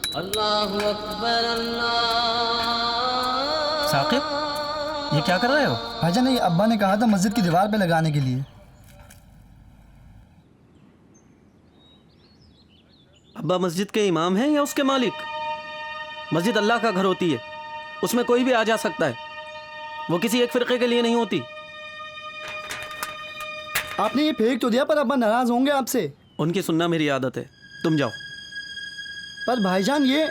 अल्लाहु अकबर अल्लाह। साकिब, ये क्या कर रहे हो? भाईजान, ये अब्बा ने कहा था मस्जिद की दीवार पे लगाने के लिए। अब्बा मस्जिद के इमाम हैं या उसके मालिक? मस्जिद अल्लाह का घर होती है, उसमें कोई भी आ जा सकता है, वो किसी एक फिरके के लिए नहीं होती। आपने ये फेंक तो दिया, पर अब्बा नाराज होंगे आपसे। उनकी सुनना मेरी आदत है, तुम जाओ। पर भाईजान ये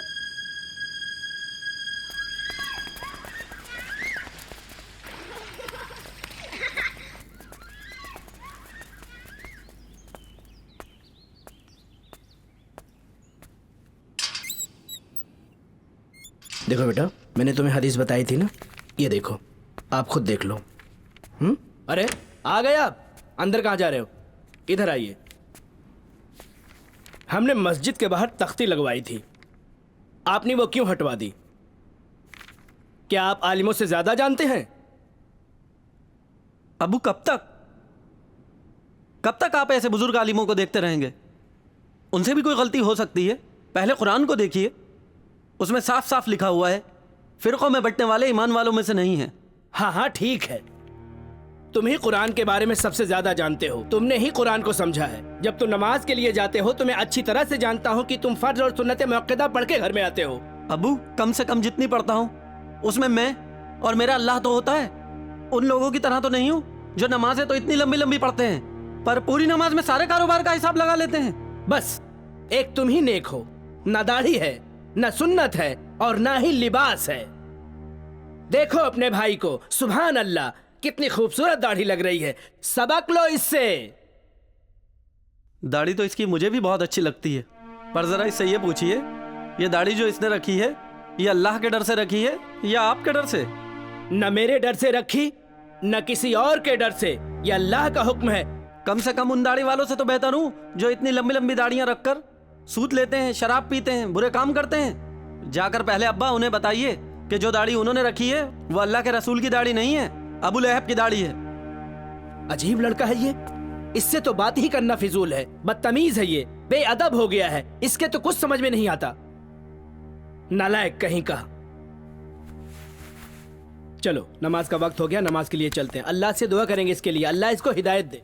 देखो बेटा, मैंने तुम्हें हदीस बताई थी ना, ये देखो, आप खुद देख लो। अरे आ गए आप? अंदर कहाँ जा रहे हो? इधर आइए। हमने मस्जिद के बाहर तख्ती लगवाई थी, आपने वो क्यों हटवा दी? क्या आप आलिमों से ज्यादा जानते हैं? अबू, कब तक आप ऐसे बुजुर्ग आलिमों को देखते रहेंगे? उनसे भी कोई गलती हो सकती है। पहले कुरान को देखिए, उसमें साफ साफ लिखा हुआ है फिरकों में बंटने वाले ईमान वालों में से नहीं है। हाँ हाँ ठीक है, तुम ही कुरान के बारे में सबसे ज्यादा जानते हो, तुमने ही कुरान को समझा है। जब तुम नमाज के लिए जाते हो तो मैं अच्छी तरह से जानता हूँ कि तुम फर्ज और सुन्नत मुअक्कदा पढ़ के घर में आते हो। अबू, कम से कम जितनी पढ़ता हूँ उसमें मैं और मेरा अल्लाह तो होता है। उन लोगों की तरह तो नहीं हूँ जो नमाजें तो इतनी लंबी लंबी पढ़ते हैं पर पूरी नमाज में सारे कारोबार का हिसाब लगा लेते हैं। बस एक तुम ही नेक हो, ना दाढ़ी है, ना सुन्नत है और ना ही लिबास है। देखो अपने भाई को, सुभान अल्लाह, कितनी खूबसूरत दाढ़ी लग रही है, सबक लो इससे। दाढ़ी तो इसकी मुझे भी बहुत अच्छी लगती है, पर जरा इससे ये पूछिए, ये दाढ़ी जो इसने रखी है ये अल्लाह के डर से रखी है या आपके डर से? न मेरे डर से रखी, न किसी और के डर से, ये अल्लाह का हुक्म है। कम से कम उन दाढ़ी वालों से तो बेहतर हूँ जो इतनी लंबी लंबी दाढ़ियां रखकर सूत लेते हैं, शराब पीते हैं, बुरे काम करते हैं। जाकर पहले अब्बा उन्हें बताइए कि जो दाढ़ी उन्होंने रखी है वो अल्लाह के रसूल की दाढ़ी नहीं है, अबू लहब की दाढ़ी है। अजीब लड़का है ये, इससे तो बात ही करना फिजूल है, बदतमीज है ये, बेअदब हो गया है, इसके तो कुछ समझ में नहीं आता, नालायक कहीं का। चलो नमाज का वक्त हो गया, नमाज के लिए चलते हैं। अल्लाह से दुआ करेंगे इसके लिए, अल्लाह इसको हिदायत दे।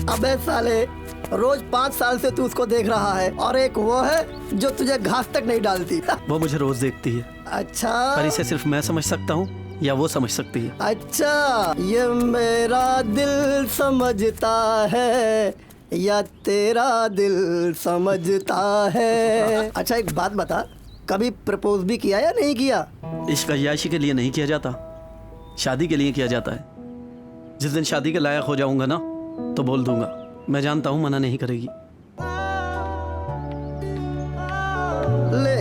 अबे साले, रोज 5 साल से तू उसको देख रहा है और एक वो है जो तुझे घास तक नहीं डालती। वो मुझे रोज देखती है, अच्छा, पर इसे सिर्फ मैं समझ सकता हूँ या वो समझ सकती है। अच्छा, ये मेरा दिल समझता है या तेरा दिल समझता है? अच्छा एक बात बता, कभी प्रपोज भी किया या नहीं किया? इश्क अय्याशी के लिए नहीं किया जाता, शादी के लिए किया जाता है। जिस दिन शादी के लायक हो जाऊंगा ना तो बोल दूंगा, मैं जानता हूं मना नहीं करेगी। ले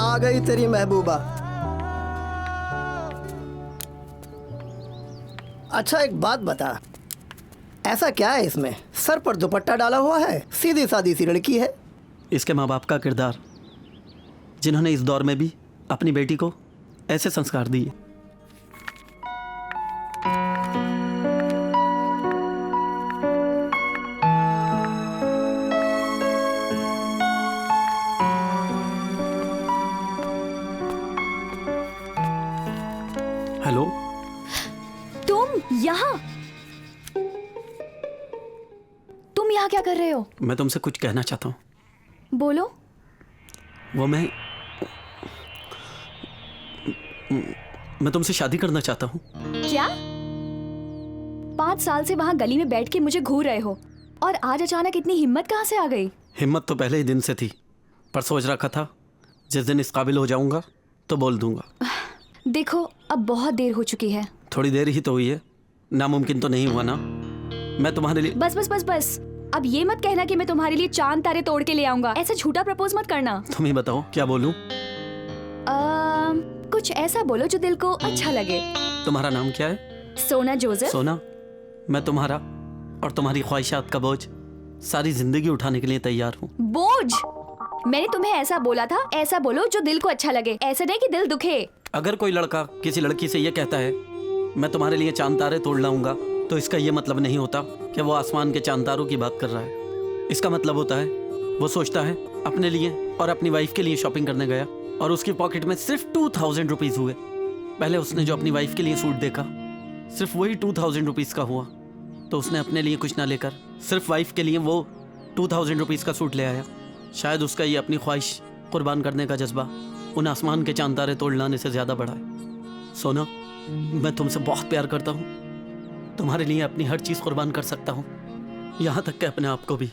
आ गई तेरी महबूबा। अच्छा एक बात बता, ऐसा क्या है इसमें? सर पर दुपट्टा डाला हुआ है, सीधी सादी सी लड़की है। इसके माँ बाप का किरदार, जिन्होंने इस दौर में भी अपनी बेटी को ऐसे संस्कार दिए। हेलो यहाँ? तुम यहाँ क्या कर रहे हो? मैं तुमसे कुछ कहना चाहता हूँ। बोलो। वो मैं तुमसे शादी करना चाहता हूँ। क्या? 5 साल से वहाँ गली में बैठ के मुझे घूर रहे हो और आज अचानक इतनी हिम्मत कहाँ से आ गई? हिम्मत तो पहले ही दिन से थी, पर सोच रखा था जिस दिन इस काबिल हो जाऊंगा तो बोल दूंगा। देखो अब बहुत देर हो चुकी है। थोड़ी देर ही तो हुई है, नामुमकिन तो नहीं हुआ ना। मैं तुम्हारे लिए बस बस बस बस, अब ये मत कहना कि मैं तुम्हारे लिए चांद तारे तोड़ के ले आऊंगा। ऐसा झूठा प्रपोज मत करना। तुम ही बताओ क्या बोलूं? कुछ ऐसा बोलो जो दिल को अच्छा लगे। तुम्हारा नाम क्या है? सोना जोसेफ। सोना, मैं तुम्हारा और तुम्हारी ख्वाहिशात का बोझ सारी जिंदगी उठाने के लिए तैयार हूँ। बोझ? मैंने तुम्हें ऐसा बोला था, ऐसा बोलो जो दिल को अच्छा लगे, ऐसा नहीं कि दिल दुखे। अगर कोई लड़का किसी लड़की से ये कहता है मैं तुम्हारे लिए चांद तारे तोड़ लाऊंगा, तो इसका ये मतलब नहीं होता कि वो आसमान के चांद तारों की बात कर रहा है। इसका मतलब होता है वो सोचता है अपने लिए और अपनी वाइफ के लिए शॉपिंग करने गया और उसकी पॉकेट में सिर्फ 2000 रुपीज हुए। पहले उसने जो अपनी वाइफ के लिए सूट देखा सिर्फ वही 2000 रुपीज का हुआ, तो उसने अपने लिए कुछ ना लेकर सिर्फ वाइफ के लिए वो 2000 रुपीज का सूट ले आया। शायद उसका ये अपनी ख्वाहिश कुर्बान करने का जज्बा उन आसमान के चांद तारे तोड़ लाने से ज्यादा बड़ा है। सोना, मैं तुमसे बहुत प्यार करता हूँ, तुम्हारे लिए अपनी हर चीज कुर्बान कर सकता हूँ, यहाँ तक कि अपने आप को भी।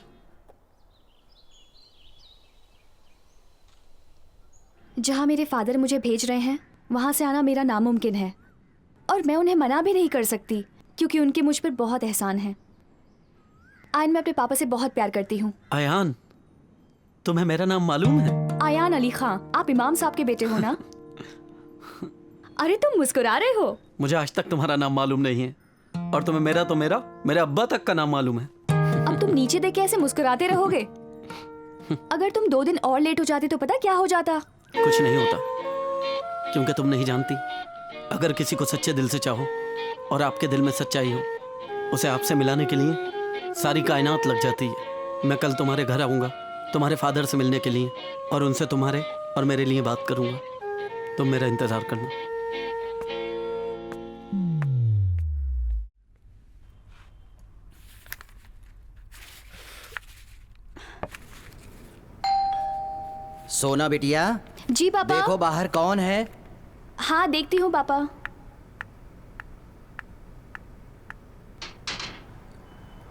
जहाँ मेरे फादर मुझे भेज रहे हैं वहाँ से आना मेरा नामुमकिन है और मैं उन्हें मना भी नहीं कर सकती क्योंकि उनके मुझ पर बहुत एहसान है। आयन, मैं अपने पापा से बहुत प्यार करती हूँ। आयान, तुम्हें मेरा नाम मालूम है? आयान अली खां, आप इमाम साहब के बेटे हो ना? अरे तुम मुस्कुरा रहे हो। मुझे आज तक तुम्हारा नाम मालूम नहीं है और तुम्हें मेरे अब्बा तक का नाम मालूम है। अब तुम नीचे देख के ऐसे मुस्कुराते रहोगे? अगर तुम 2 दिन और लेट हो जाते तो पता क्या हो जाता? कुछ नहीं होता, क्योंकि तुम नहीं जानती, अगर किसी को सच्चे दिल से चाहो और आपके दिल में सच्चाई हो, उसे आपसे मिलाने के लिए सारी कायनात लग जाती है। मैं कल तुम्हारे घर आऊँगा तुम्हारे फादर से मिलने के लिए और उनसे तुम्हारे और मेरे लिए बात करूँगा। तुम मेरा इंतज़ार करना। सोना बिटिया, जी पापा। देखो बाहर कौन है। हाँ देखती हूँ पापा।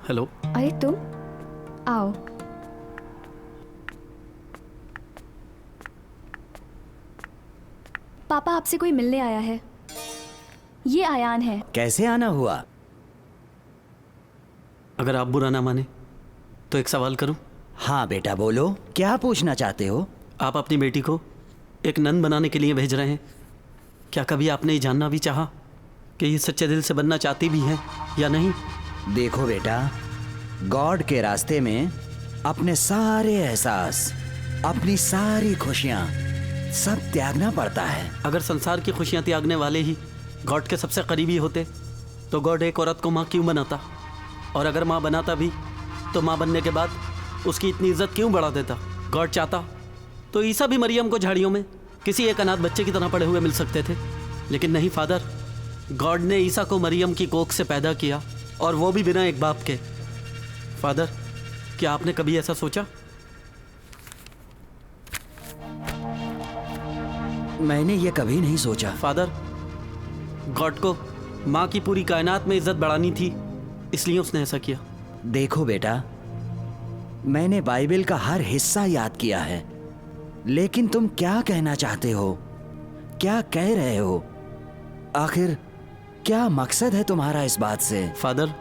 हेलो। अरे तुम आओ। पापा आपसे कोई मिलने आया है। ये आयान है। कैसे आना हुआ? अगर आप बुरा ना माने तो एक सवाल करूं? हाँ बेटा बोलो, क्या पूछना चाहते हो? आप अपनी बेटी को एक नन बनाने के लिए भेज रहे हैं, क्या कभी आपने ये जानना भी चाहा कि ये सच्चे दिल से बनना चाहती भी है या नहीं? देखो बेटा, गॉड के रास्ते में अपने सारे एहसास, अपनी सारी खुशियाँ सब त्यागना पड़ता है। अगर संसार की खुशियाँ त्यागने वाले ही गॉड के सबसे करीबी होते तो गॉड एक औरत को माँ क्यों बनाता? और अगर माँ बनाता भी तो माँ बनने के बाद उसकी इतनी इज्जत क्यों बढ़ा देता? गॉड चाहता तो ईसा भी मरियम को झाड़ियों में किसी एक अनाथ बच्चे की तरह पड़े हुए मिल सकते थे, लेकिन नहीं फादर, गॉड ने ईसा को मरियम की कोख से पैदा किया और वो भी बिना एक बाप के। फादर, क्या आपने कभी ऐसा सोचा? मैंने ये कभी नहीं सोचा। फादर, गॉड को माँ की पूरी कायनात में इज्जत बढ़ानी थी, इसलिए उसने ऐसा किया। देखो बेटा, मैंने बाइबल का हर हिस्सा याद किया है, लेकिन तुम क्या कहना चाहते हो, क्या कह रहे हो? आखिर क्या मकसद है तुम्हारा इस बात से? फादर,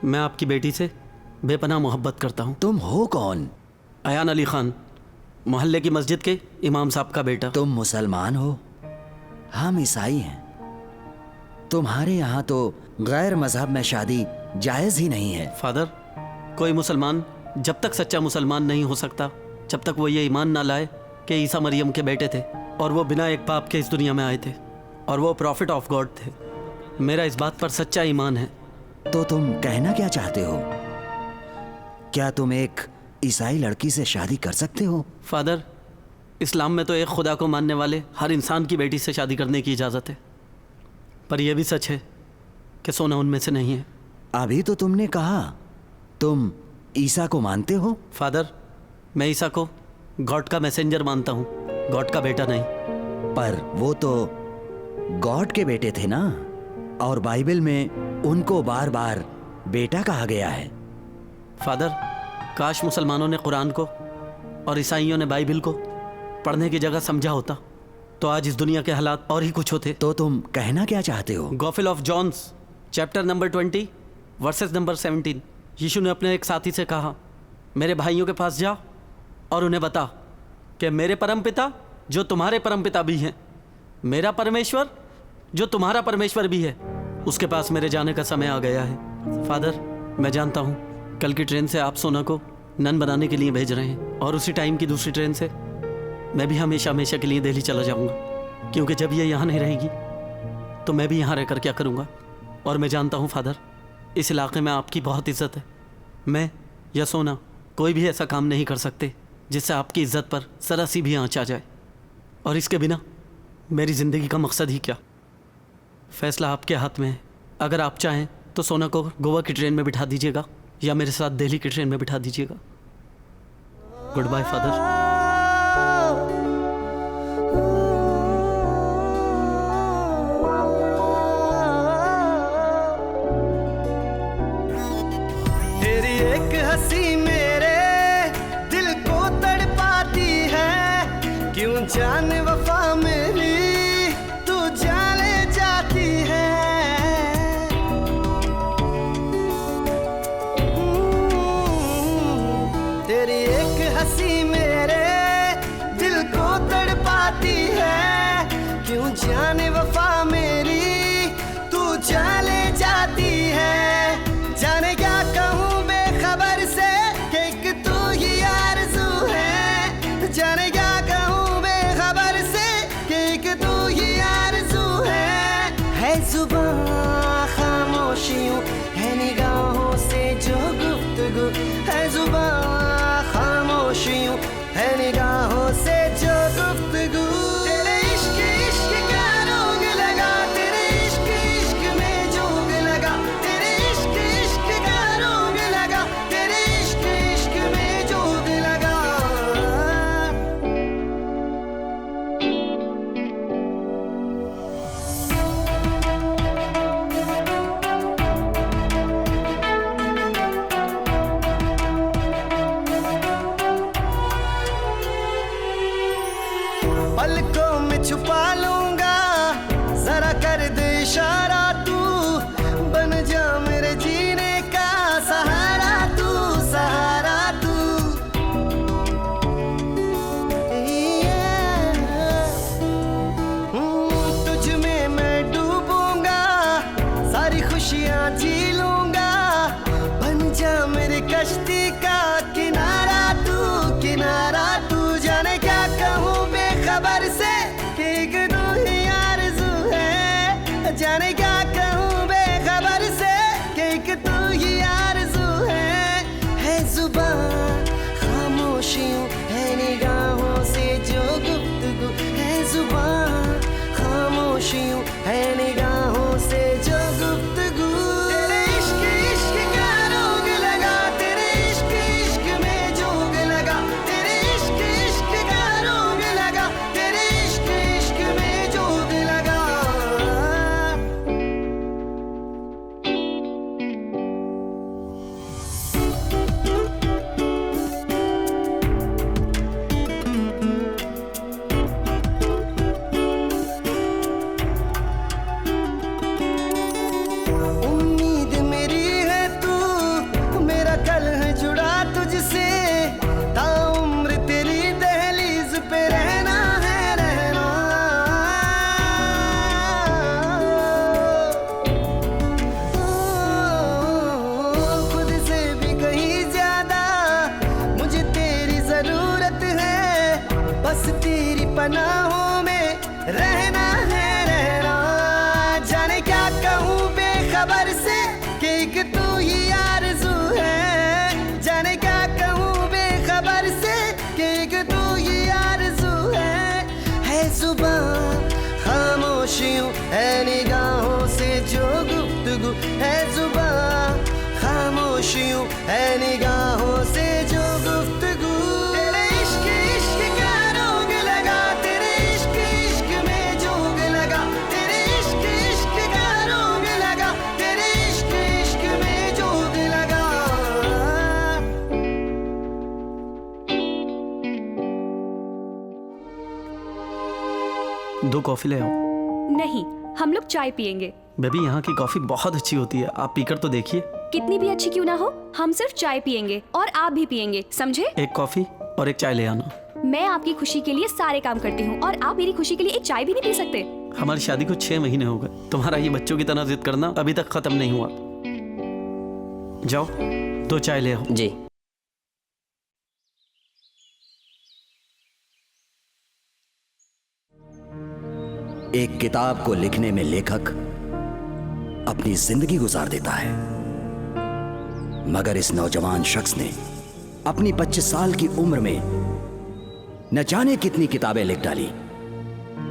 मैं आपकी बेटी से बेपनाह मोहब्बत करता हूँ। तुम हो कौन? आयान अली खान, मोहल्ले की मस्जिद के इमाम साहब का बेटा। तुम मुसलमान हो, हम ईसाई हैं। तुम्हारे यहाँ तो गैर मजहब में शादी जायज ही नहीं है। फादर, कोई मुसलमान जब तक सच्चा मुसलमान नहीं हो सकता जब तक वो ये ईमान ना लाए कि ईसा मरियम के बेटे थे और वो बिना एक बाप के इस दुनिया में आए थे और वो प्रॉफिट ऑफ गॉड थे। मेरा इस बात पर सच्चा ईमान है। तो तुम कहना क्या चाहते हो? क्या तुम एक ईसाई लड़की से शादी कर सकते हो? फादर, इस्लाम में तो एक खुदा को मानने वाले हर इंसान की बेटी से शादी करने की इजाज़त है, पर यह भी सच है कि सोना उनमें से नहीं है। अभी तो तुमने कहा तुम ईसा को मानते हो। फादर, मैं ईसा को गॉड का मैसेंजर मानता हूँ, गॉड का बेटा नहीं। पर वो तो गॉड के बेटे थे ना, और बाइबल में उनको बार बार बेटा कहा गया है। फादर, काश मुसलमानों ने कुरान को और ईसाइयों ने बाइबल को पढ़ने की जगह समझा होता, तो आज इस दुनिया के हालात और ही कुछ होते। तो तुम कहना क्या चाहते हो? Gospel of John's chapter number 20 verses number 17, Yeshu ने अपने एक साथी से कहा, मेरे भाइयों के पास जा और उन्हें बता कि मेरे परमपिता जो तुम्हारे परमपिता भी हैं, मेरा परमेश्वर जो तुम्हारा परमेश्वर भी है, उसके पास मेरे जाने का समय आ गया है। फादर, मैं जानता हूँ कल की ट्रेन से आप सोना को नन बनाने के लिए भेज रहे हैं, और उसी टाइम की दूसरी ट्रेन से मैं भी हमेशा हमेशा के लिए दिल्ली चला जाऊँगा, क्योंकि जब ये यहाँ नहीं रहेगी तो मैं भी यहाँ रहकर क्या करूँगा। और मैं जानता हूँ फादर, इस इलाके में आपकी बहुत इज्जत है। मैं या सोना कोई भी ऐसा काम नहीं कर सकते जिससे आपकी इज्जत पर जरा सी भी आँच आ जाए, और इसके बिना मेरी ज़िंदगी का मकसद ही क्या। फैसला आपके हाथ में है। अगर आप चाहें तो सोना को गोवा की ट्रेन में बिठा दीजिएगा या मेरे साथ दिल्ली की ट्रेन में बिठा दीजिएगा। Good bye father. तेरी एक हंसी मेरे दिल को तड़पाती है, क्यों जान वफा मेरी तू जाने जाती है। तेरी एक हंसी मेरे दिल को तड़पाती है, क्यों जाने वफा मेरी तू जाने जाती है। जाने क्या कहूँ बेखबर से कि एक तू ही आरज़ू है, जाने क्या कहूँ बेखबर से कि एक तू ही आरज़ू है जुबां खामोशियों है निगाहों से जो गुफ्तगू, है जुबां खामोशियों है निगाहों से जो गुफ्तगू। तेरे इश्क इश्क का रोग लगा, तेरे इश्क इश्क में जोग लगा, तेरे इश्क इश्क का रोग लगा, तेरे इश्क इश्क में जोग लगा। पलकों में छुपा लूंगा, जरा कर दे इशारा, तू बन जा मेरे जीने का सहारा, तू सहारा तू। तुझ में मैं डूबूंगा, सारी खुशियाँ जी लूंगा, बन जा मेरी कश्ती का किनारा, तू किनारा तू। जाने क्या कहूँ बेखबर से कि एक तू ही आरज़ू है, जाने क्या कहूँ बेखबर से कि एक तू ही आरज़ू है जुबां खामोशियों है निगाहों से जो गुफ्तगू, है जुबां खामोशियों है निगाहों से जो गुफ्तगू। तेरे इश्क इश्क का रोग लगा, तेरे इश्क इश्क में जोग लगा, तेरे इश्क इश्क का रोग लगा, तेरे इश्क इश्क में जोग लगा। उम्मीद मेरी है तू, मेरा कल है जुड़ा तुझसे, ताउम्र तेरी दहलीज पे रहना है रहना। खुद से भी कहीं ज्यादा मुझे तेरी जरूरत है, बस तेरी पनाहों में रहना है रहना। जाने क्या कहूँ बेखबर से कि एक तू ही आरज़ू है, जाने क्या कहूँ बेखबर से कि एक तू ही आरज़ू है जुबां खामोशियों है निगाहों से जो गुफ्तगू, है जुबां, खामोशियों है निगाहों से जो गुफ्तगू। तेरे इश्क इश्क का रोग लगा, तेरे इश्क इश्क में जोग लगा, तेरे इश्क इश्क का रोग लगा, तेरे इश्क इश्क में जोग लगा। 2 कॉफी ले आओ। नहीं, हम लोग चाय पियेंगे। बेबी यहाँ की कॉफी बहुत अच्छी होती है, आप पीकर तो देखिए। कितनी भी अच्छी क्यों ना हो, हम सिर्फ चाय पियेंगे और आप भी पियेंगे, समझे? 1 कॉफी और 1 चाय ले आना। मैं आपकी खुशी के लिए सारे काम करती हूँ और आप मेरी खुशी के लिए एक चाय भी नहीं पी सकते? हमारी शादी को 6 महीने हो गए, तुम्हारा ये बच्चों की तरह जिद करना अभी तक खत्म नहीं हुआ। जाओ 2 चाय ले आओ। जी। एक किताब को लिखने में लेखक अपनी जिंदगी गुजार देता है, मगर इस नौजवान शख्स ने अपनी 25 साल की उम्र में न जाने कितनी किताबें लिख डाली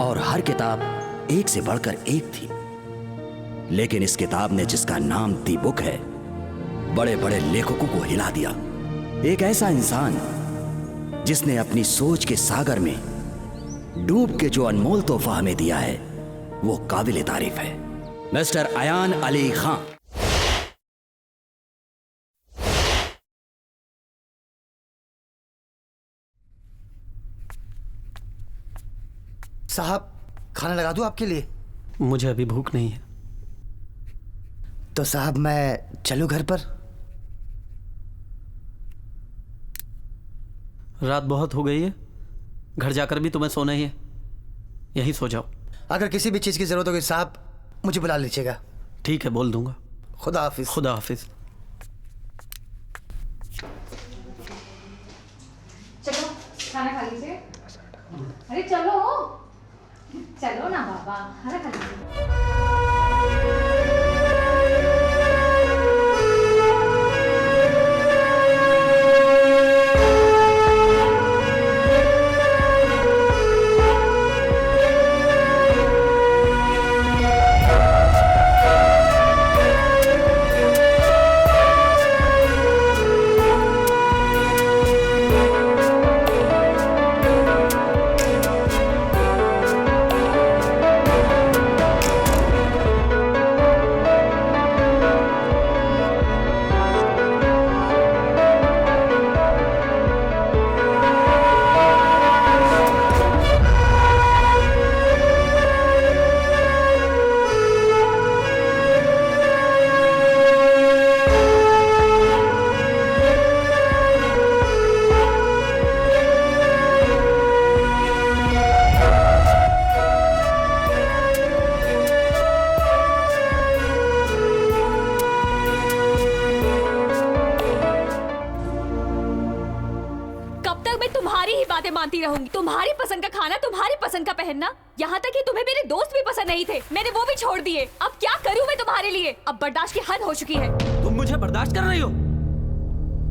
और हर किताब एक से बढ़कर एक थी। लेकिन इस किताब ने जिसका नाम दी बुक है, बड़े बड़े लेखकों को हिला दिया। एक ऐसा इंसान जिसने अपनी सोच के सागर में डूब के जो अनमोल तोहफा हमें दिया है, वो काबिल तारीफ है। मिस्टर अयान अली खान। साहब, खाना लगा दूं आपके लिए? मुझे अभी भूख नहीं है। तो साहब मैं चलूं घर पर? रात बहुत हो गई है, घर जाकर भी तुम्हें सोना ही है, यहीं सो जाओ। अगर किसी भी चीज़ की ज़रूरत होगी साहब, मुझे बुला लीजिएगा। ठीक है, बोल दूंगा। खुदा हाफिज। खुदा हाफिज। चलो खाना खा लीजिए। अरे चलो चलो ना बाबा, खाना खा लीजिए। मानती रहूंगी। तुम्हारी पसंद का खाना, तुम्हारी पसंद का पहनना, यहाँ तक कि तुम्हें मेरे दोस्त भी पसंद नहीं थे, मैंने वो भी छोड़ दिए। अब क्या करूँ मैं तुम्हारे लिए? अब बर्दाश्त की हद हो चुकी है। तुम मुझे बर्दाश्त कर रही हो?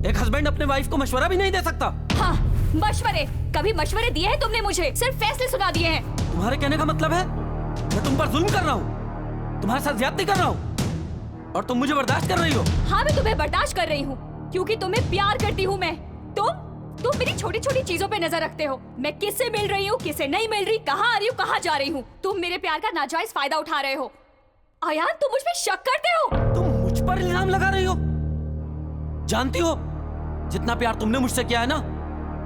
एक हस्बैंड अपने वाइफ को मशवरा भी नहीं दे सकता? हाँ, मशवरे? कभी मशवरे दिए हैं तुमने मुझे? सिर्फ फैसले सुना दिए हैं। तुम्हारे कहने का मतलब है मैं तुम पर जुल्म कर रहा हूँ, तुम्हारे साथ ज्यादती कर रहा हूँ और तुम मुझे बर्दाश्त कर रही हो? हाँ, मैं तुम्हें बर्दाश्त कर रही हूँ क्योंकि तुम्हें प्यार करती हूँ मैं। तुम मेरी छोटी छोटी चीजों पे नजर रखते हो। मैं किससे मिल रही हूँ, किससे नहीं मिल रही, कहाँ आ रही हूँ, कहाँ जा रही हूँ। तुम मेरे प्यार का नाजायज फायदा उठा रहे हो। अयान, तुम मुझ पे शक करते हो? तुम मुझ पर इल्जाम लगा रही हो? जानती हो जितना प्यार तुमने मुझसे किया है ना,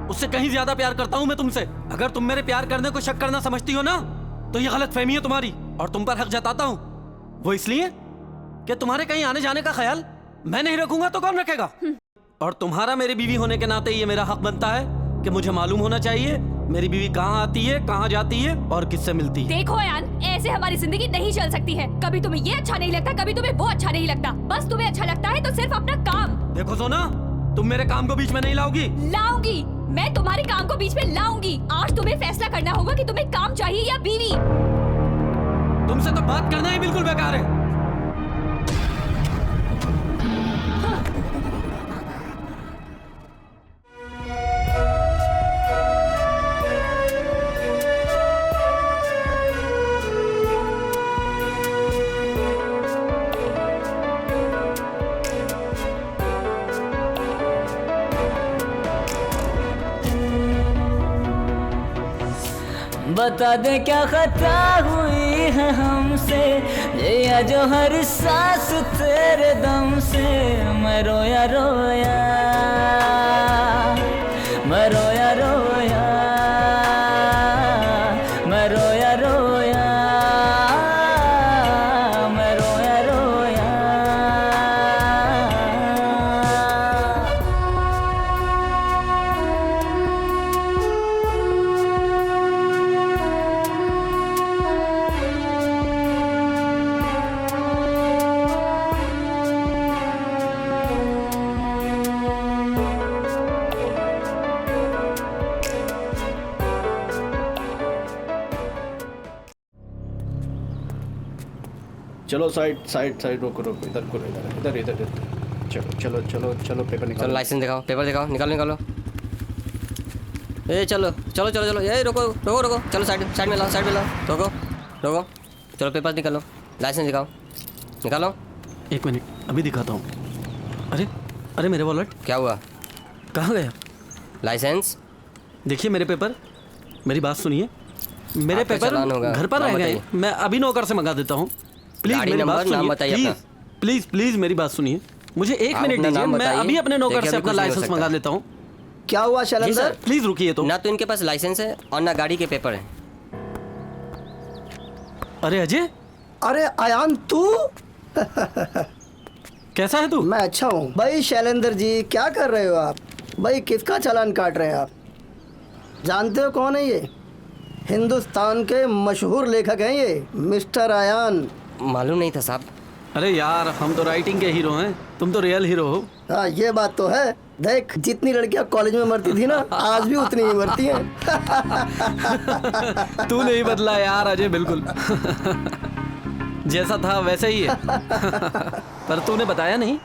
उससे कहीं ज्यादा प्यार करता हूँ मैं तुमसे। अगर तुम मेरे प्यार करने को शक करना समझती हो ना, तो ये गलत फहमी है तुम्हारी और तुम पर हक जताता हूँ। वो इसलिए कि तुम्हारे कहीं आने जाने का ख्याल मैं नहीं रखूंगा तो कौन रखेगा? और तुम्हारा मेरी बीवी होने के नाते ये मेरा हक बनता है कि मुझे मालूम होना चाहिए मेरी बीवी कहाँ आती है, कहाँ जाती है और किससे मिलती है। देखो अयान, ऐसे हमारी जिंदगी नहीं चल सकती है। कभी तुम्हें ये अच्छा नहीं लगता, कभी तुम्हें वो अच्छा नहीं लगता। बस तुम्हें अच्छा लगता है तो सिर्फ अपना काम। देखो सोना, तुम मेरे काम को बीच में नहीं लाओगी। लाऊंगी, मैं तुम्हारे काम को बीच में लाऊंगी। आज तुम्हें फैसला करना होगा कि तुम्हें काम चाहिए या बीवी। तुमसे तो बात करना ही बिल्कुल बेकार है। बता दे क्या खता हुई है हमसे, ये जो हर सांस तेरे दम से। मैं रोया रोया, मैं रोया रोया, मैं रोया रोया, मैं रोया रोया। चलो साइड साइड साइड, रोको रोको, इधर करो, इधर इधर इधर। चलो चलो चलो चलो, पेपर चलो निकालो। लाइसेंस दिखाओ, पेपर दिखाओ, निकालो निकालो। ए चलो चलो चलो चलो, ए रोको रोको रोको, चलो साइड साइड में लाओ, साइड में लाओ, रोको रोको, चलो पेपर निकालो, लाइसेंस दिखाओ, निकालो। एक मिनट, अभी दिखाता हूँ। अरे अरे मेरे वॉलेट क्या हुआ? कहाँ गया? लाइसेंस देखिए मेरे पेपर, मेरी बात सुनिए। मेरे आपका पेपर चालान होगा, घर पर नाम रह गए। बताइए। मैं अभी नौकर से मंगा देता हूँ। प्लीज गाड़ी मेरी नंबर, बात नाम सुनिए। बताइए प्लीज अपना। प्लीज प्लीज मेरी बात सुनिए। मुझे एक आप मिनट अपना दीजिए, नाम मैं बताइए। अभी अपने नौकर देखिए, से अभी अपना कुछ नहीं हो लाइसेंस सकता। मंगा लेता हूँ। क्या हुआ जी शैलेंद्र? सर। प्लीज रुकिए तो। ना तो इनके पास लाइसेंस है और ना गाड़ी के पेपर है। अरे अजय, अरे आयान तू? कैसा है तू? मैं अच्छा हूँ भाई। शैलेंद्र जी क्या कर रहे हो आप? भाई किसका चालान काट रहे हैं आप? जानते हो कौन है ये? हिंदुस्तान के मशहूर लेखक हैं ये, मिस्टर आयान। मालूम नहीं था साहब। अरे यार, हम तो राइटिंग के हीरो हैं, तुम तो रियल हीरो हो। हाँ ये बात तो है। देख जितनी लड़कियां कॉलेज में मरती थी ना, आज भी उतनी ही मरती हैं। तू नहीं बदला यार अजय, बिल्कुल जैसा था वैसे ही है। पर तूने बताया नहीं,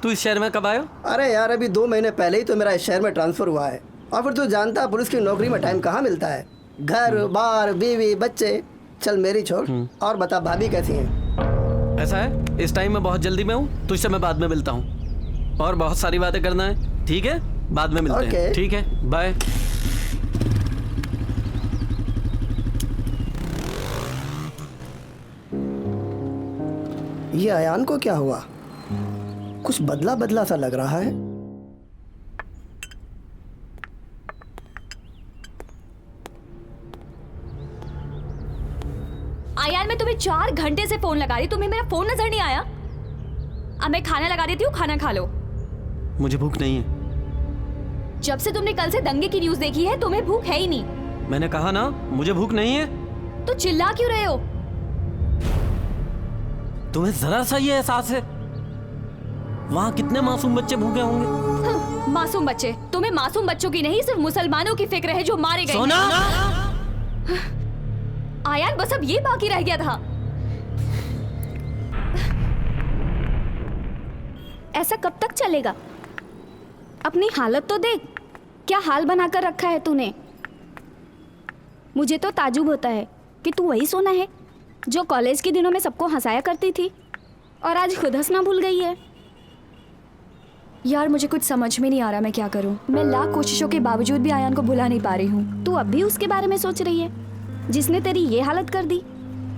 तू इस शहर में कब आया? अरे यार अभी 2 महीने पहले ही तो मेरा इस शहर में ट्रांसफर हुआ है। और फिर तू जानता है पुलिस की नौकरी में टाइम कहाँ मिलता है? घर बार बीवी बच्चे। चल मेरी छोड़, और बता भाभी कैसी हैं? ऐसा है, इस टाइम में बहुत जल्दी में हूँ, तुझसे मैं बाद में मिलता हूँ। और बहुत सारी बातें करना है, ठीक है? बाद में मिलते हैं, Okay. ठीक है? बाय। ये अयान को क्या हुआ? कुछ बदला बदला सा लग रहा है। आयान, मैं तुम्हें 4 घंटे से फोन लगा रही, तुम्हें मेरा फोन नजर नहीं आया? अब मैं खाना लगा देती हूँ, खाना खा लो। मुझे भूख नहीं है। जब से तुमने कल से दंगे की न्यूज देखी है, तुम्हें भूख है ही नहीं। मैंने कहा ना, मुझे भूख नहीं है। तो चिल्ला क्यों रहे हो? तुम्हें जरा सा ये एहसास है वहाँ कितने मासूम बच्चे भूखे होंगे? हाँ, मासूम बच्चे? तुम्हें मासूम बच्चों की नहीं, सिर्फ मुसलमानों की फिक्र है जो मारे गए। सोना, आयान बस अब ये बाकी रह गया था। ऐसा कब तक चलेगा? अपनी हालत तो देख, क्या हाल बनाकर रखा है तूने। मुझे तो ताजुब होता है कि तू वही सोना है जो कॉलेज के दिनों में सबको हंसाया करती थी और आज खुद हंसना भूल गई है। यार मुझे कुछ समझ में नहीं आ रहा मैं क्या करूं। मैं लाख कोशिशों के बावजूद भी आयान को भुला नहीं पा रही हूँ। तू अब भी उसके बारे में सोच रही है जिसने तेरी ये हालत कर दी,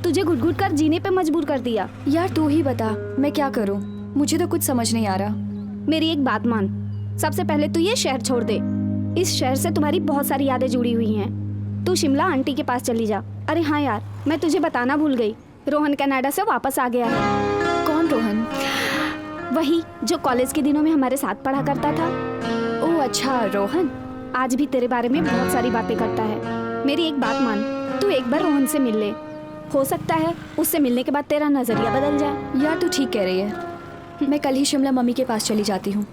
तुझे घुट घुट कर जीने पे मजबूर कर दिया। यार तू ही बता मैं क्या करूं, मुझे तो कुछ समझ नहीं आ रहा। मेरी एक बात मान, सबसे पहले तू ये शहर छोड़ दे। इस शहर से तुम्हारी बहुत सारी यादें जुड़ी हुई हैं। तू शिमला आंटी के पास चली जा। अरे हाँ यार, मैं तुझे बताना भूल गई, रोहन कनाडा से वापस आ गया है। कौन रोहन? वही जो कॉलेज के दिनों में हमारे साथ पढ़ा करता था। ओह अच्छा, रोहन आज भी तेरे बारे में बहुत सारी बातें करता है। मेरी एक बात मान, तू एक बार रोहन से मिल ले, हो सकता है उससे मिलने के बाद तेरा नजरिया बदल जाए। यार तू ठीक कह रही है, मैं कल ही शिमला मम्मी के पास चली जाती हूँ।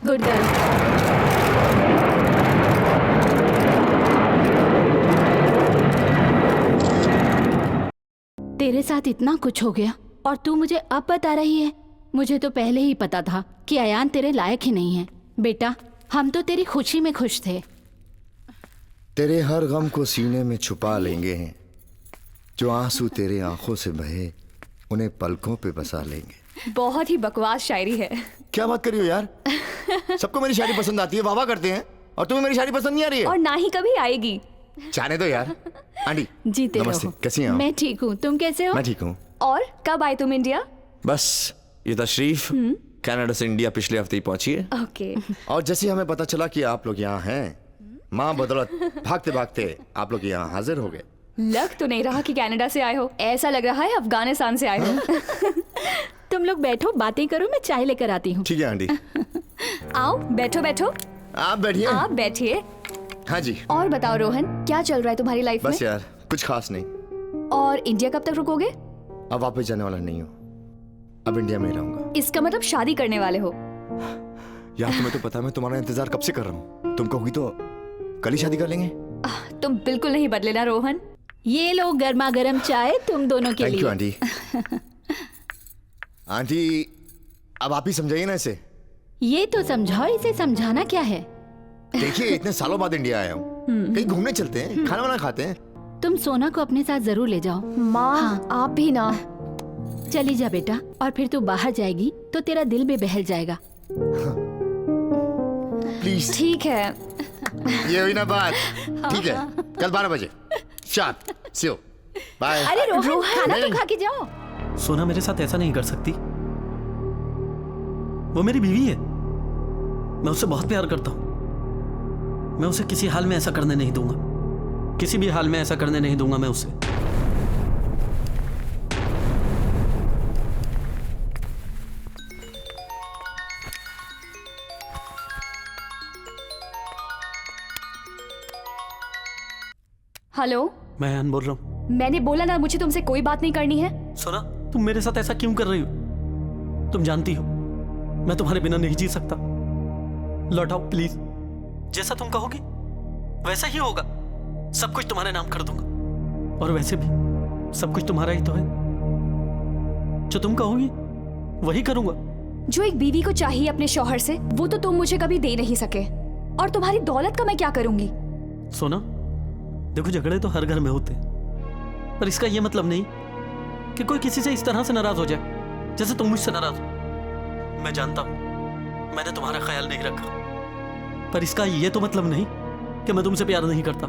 Good girl. तेरे साथ इतना कुछ हो गया और तू मुझे अब बता रही है? मुझे तो पहले ही पता था कि अयान तेरे लायक ही नहीं है। बेटा हम तो तेरी खुशी में खुश थे। तेरे हर गम को सीने में छुपा लेंगे हैं, जो आंसू तेरे आंखों से बहे उन्हें पलकों पे बसा लेंगे। बहुत ही बकवास शायरी है। क्या बात करी हो यार? सबको मेरी शायरी पसंद आती है, वाह वाह करते हैं, और तुम्हें मेरी शायरी पसंद नहीं आ रही है? और ना ही कभी आएगी। जाने दो यार। आंटी जीते नमस्ते, रहो। कैसी हैं आप? मैं ठीक हूँ, तुम कैसे हो? मैं ठीक हूँ। और कब आए तुम इंडिया? बस ये तशरीफ कनाडा से इंडिया पिछले हफ्ते ही पहुंची है। ओके। और जैसे हमें पता चला कि आप लोग यहाँ हैं, माँ बदौलत भागते भागते आप लोग यहाँ हाजिर हो गए। लग तो नहीं रहा कि कनाडा से आए हो, ऐसा लग रहा है अफगानिस्तान से आए हो। तुम लोग बैठो, बातें करो, मैं चाय लेकर आती हूँ। ठीक है आंटी। आओ बैठो बैठो। आप बैठिए। आप बैठिए। हाँ जी। और बताओ रोहन, क्या चल रहा है तुम्हारी लाइफ में? बस यार कुछ खास नहीं। और इंडिया कब तक रुकोगे? अब वापस जाने वाला नहीं हूँ, अब इंडिया में ही रहूंगा। इसका मतलब शादी करने वाले हो? यार तुम्हें तो पता है मैं तुम्हारा इंतजार कब से कर रहा हूँ। तुम कहोगी तो कल ही शादी कर लेंगे। तुम बिल्कुल नहीं बदले ना रोहन। ये लो गर्मा गर्म चाय तुम दोनों के थैंक लिए। You aunty. आंटी अब आप ही समझाइए ना इसे। ये तो समझाओ, इसे समझाना क्या है? देखिए इतने सालों बाद इंडिया आया हूँ, कहीं घूमने चलते हैं, खाना वाना खाते हैं। तुम सोना को अपने साथ जरूर ले जाओ। माँ आप भी ना। चली जा बेटा, और फिर तू बाहर जाएगी तो तेरा दिल भी बहल जाएगा। प्लीज। ठीक है। ये हुई ना बात। ठीक है, कल 12 बजे शार्प सियो। बाय। अरे रोहन खाना तो नहीं। खा के जाओ। सोना मेरे साथ ऐसा नहीं कर सकती। वो मेरी बीवी है, मैं उससे बहुत प्यार करता हूं। मैं उसे किसी हाल में ऐसा करने नहीं दूंगा, किसी भी हाल में ऐसा करने नहीं दूंगा मैं उसे। हेलो, मैं अयान बोल रहा हूँ। मैंने बोला ना मुझे तुमसे कोई बात नहीं करनी है। सोना तुम मेरे साथ ऐसा क्यों कर रही हो? तुम जानती हो मैं तुम्हारे बिना नहीं जी सकता। लौट आओ प्लीज। जैसा तुम कहोगी वैसा ही होगा। सब कुछ तुम्हारे नाम कर दूंगा, और वैसे भी सब कुछ तुम्हारा ही तो है। जो तुम कहोगी वही करूंगा। जो एक बीवी को चाहिए अपने शौहर से, वो तो तुम मुझे कभी दे नहीं सके। और तुम्हारी दौलत का मैं क्या करूंगी? सोना देखो, झगड़े तो हर घर में होते हैं, पर इसका यह मतलब नहीं कि कोई किसी से इस तरह से नाराज हो जाए जैसे तुम मुझसे नाराज हो। मैं जानता हूं मैंने तुम्हारा ख्याल नहीं रखा, पर इसका यह तो मतलब नहीं कि मैं तुमसे प्यार नहीं करता।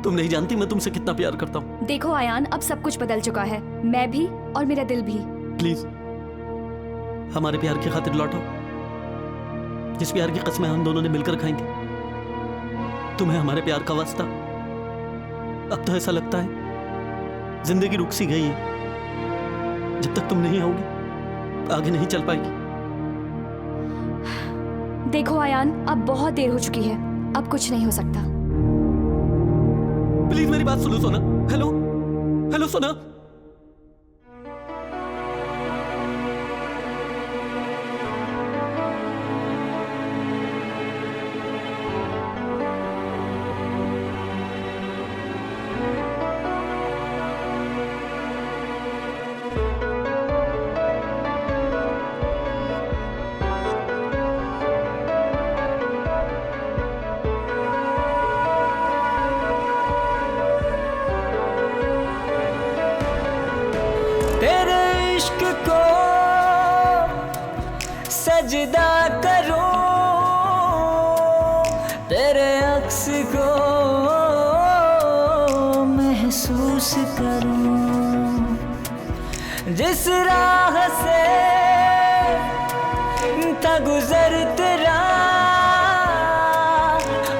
तुम नहीं जानती मैं तुमसे कितना प्यार करता हूं। देखो आयान, अब सब कुछ बदल चुका है, मैं भी और मेरा दिल भी। प्लीज हमारे प्यार की खातिर लौटो, जिस प्यार की कसमें हम दोनों ने मिलकर खाई थी। तुम्हें हमारे प्यार का वास्ता। अब तो ऐसा लगता है जिंदगी रुक सी गई है। जब तक तुम नहीं आओगी आगे नहीं चल पाएगी। देखो आयान, अब बहुत देर हो चुकी है, अब कुछ नहीं हो सकता। प्लीज मेरी बात सुनो सोना। हेलो हेलो सोना। तेरे इश्क को सजदा करूं, तेरे अक्स को महसूस करूं। जिस राह से था गुजर तेरा,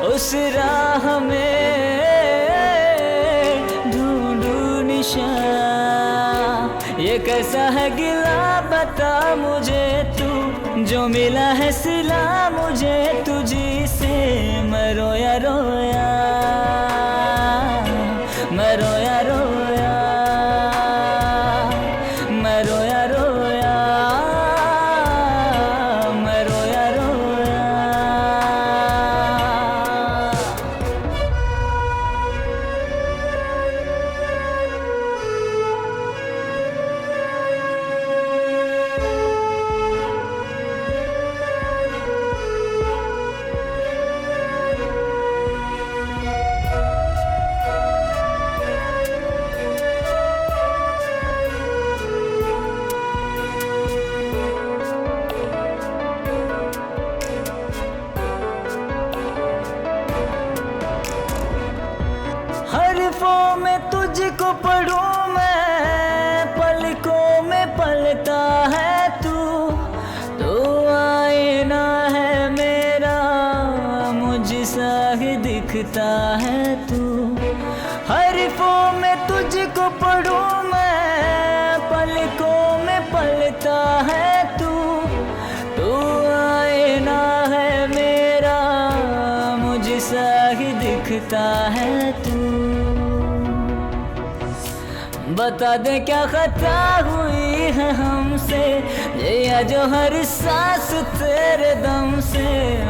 उस राह में ढूंढूं निशान। ये कैसा है गिला बता मुझे तू, जो मिला है सिला मुझे तुझी से। मैं रोया रोया, मैं रोया रोया, मैं रोया रोया, मैं रोया रोया। तुझको पढ़ूं मैं, पलकों में पलता है तू आईना है मेरा, मुझसा ही दिखता है तू। हरफों में तुझको पढ़ूं मैं, पलकों में पलता है तू आईना है मेरा, मुझसा ही दिखता है तू। बता दे क्या खता हुई है हमसे, या जो हर सांस तेरे दम से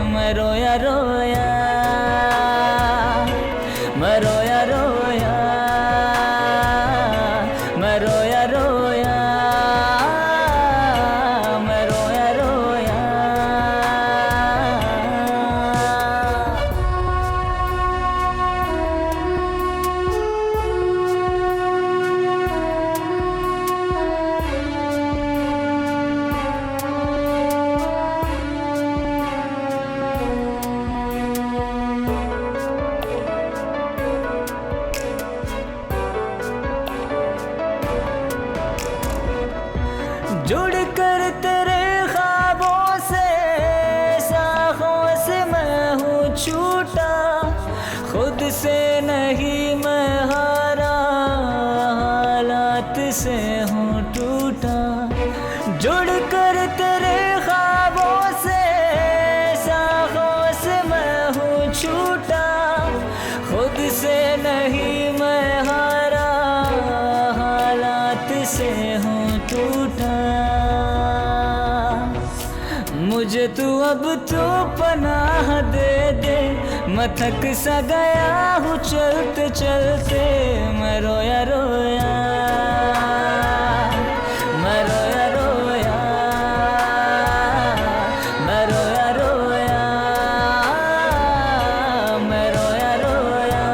मैं रोया रोया, मैं रोया रोया, मैं रोया रोया, मैं रोया रोया। जुड़ कर तेरे ख्वाबों से, साखों से मैं हूँ छूटा, खुद से नहीं मैं हारा, हालात से हूँ टूटा। जुड़ कर तेरे ख्वाबों से, साखों से मैं हूँ छूटा, खुद से नहीं मैं हारा, हालात से हूँ टूटा। मुझे तू अब तो पनाह दे दे, मैं थक सा गया हूँ चलते चलते, मैं रोया रोया, मैं रोया रोया, मैं रोया रोया, मैं रोया रोया,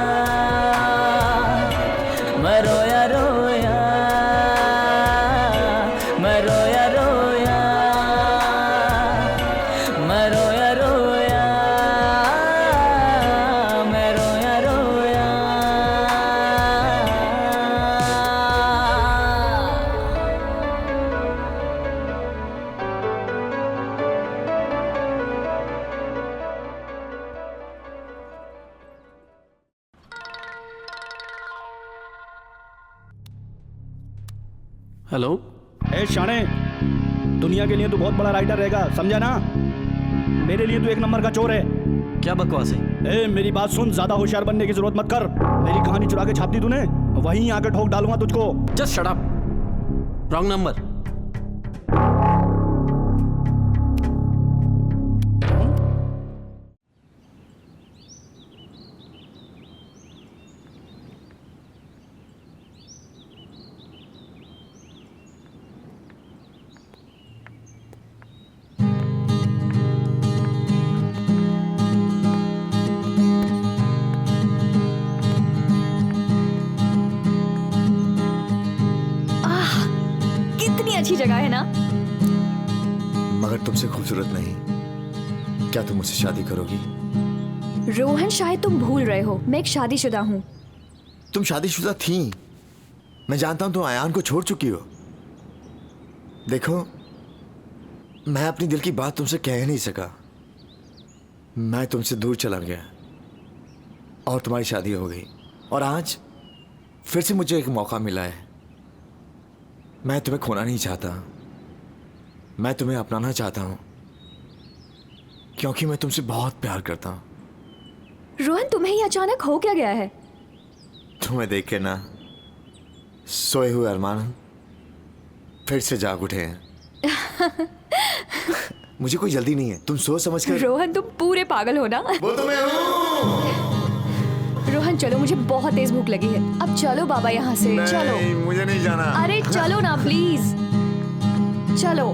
मैं रोया रोया, मैं रोया रोया, मैं रोया रोया, मैं रोया रोया। हेलो। ए शाने, दुनिया के लिए तू बहुत बड़ा राइटर रहेगा, समझा ना? मेरे लिए तू एक नंबर का चोर है। क्या बकवास है? ए मेरी बात सुन, ज्यादा होशियार बनने की जरूरत मत कर। मेरी कहानी चुरा के छाप दी तूने, वहीं आके ठोक डालूंगा तुझको। Just shut up. Wrong number. कितनी अच्छी जगह है ना? मगर तुमसे खूबसूरत नहीं। क्या तुम मुझसे शादी करोगी? रोहन, शायद तुम भूल रहे हो, मैं एक शादीशुदा हूँ। तुम शादीशुदा थी, मैं जानता हूं तुम अयान को छोड़ चुकी हो। देखो, मैं अपनी दिल की बात तुमसे कह नहीं सका। मैं तुमसे दूर चला गया और तुम्हारी शादी हो गई, और आज फिर से मुझे एक मौका मिला है। मैं तुम्हें खोना नहीं चाहता, मैं तुम्हें अपनाना चाहता हूं, क्योंकि मैं तुमसे बहुत प्यार करता हूं। रोहन, तुम्हें ये अचानक हो क्या गया है? तुम्हें देख के ना सोए हुए अरमान फिर से जाग उठे हैं। मुझे कोई जल्दी नहीं है, तुम सोच समझ कर। रोहन, तुम पूरे पागल हो ना? वो तो मैं हूं। रोहन चलो, मुझे बहुत तेज भूख लगी है। अब चलो बाबा यहाँ से। नहीं, चलो। मुझे नहीं जाना। अरे चलो ना प्लीज, चलो।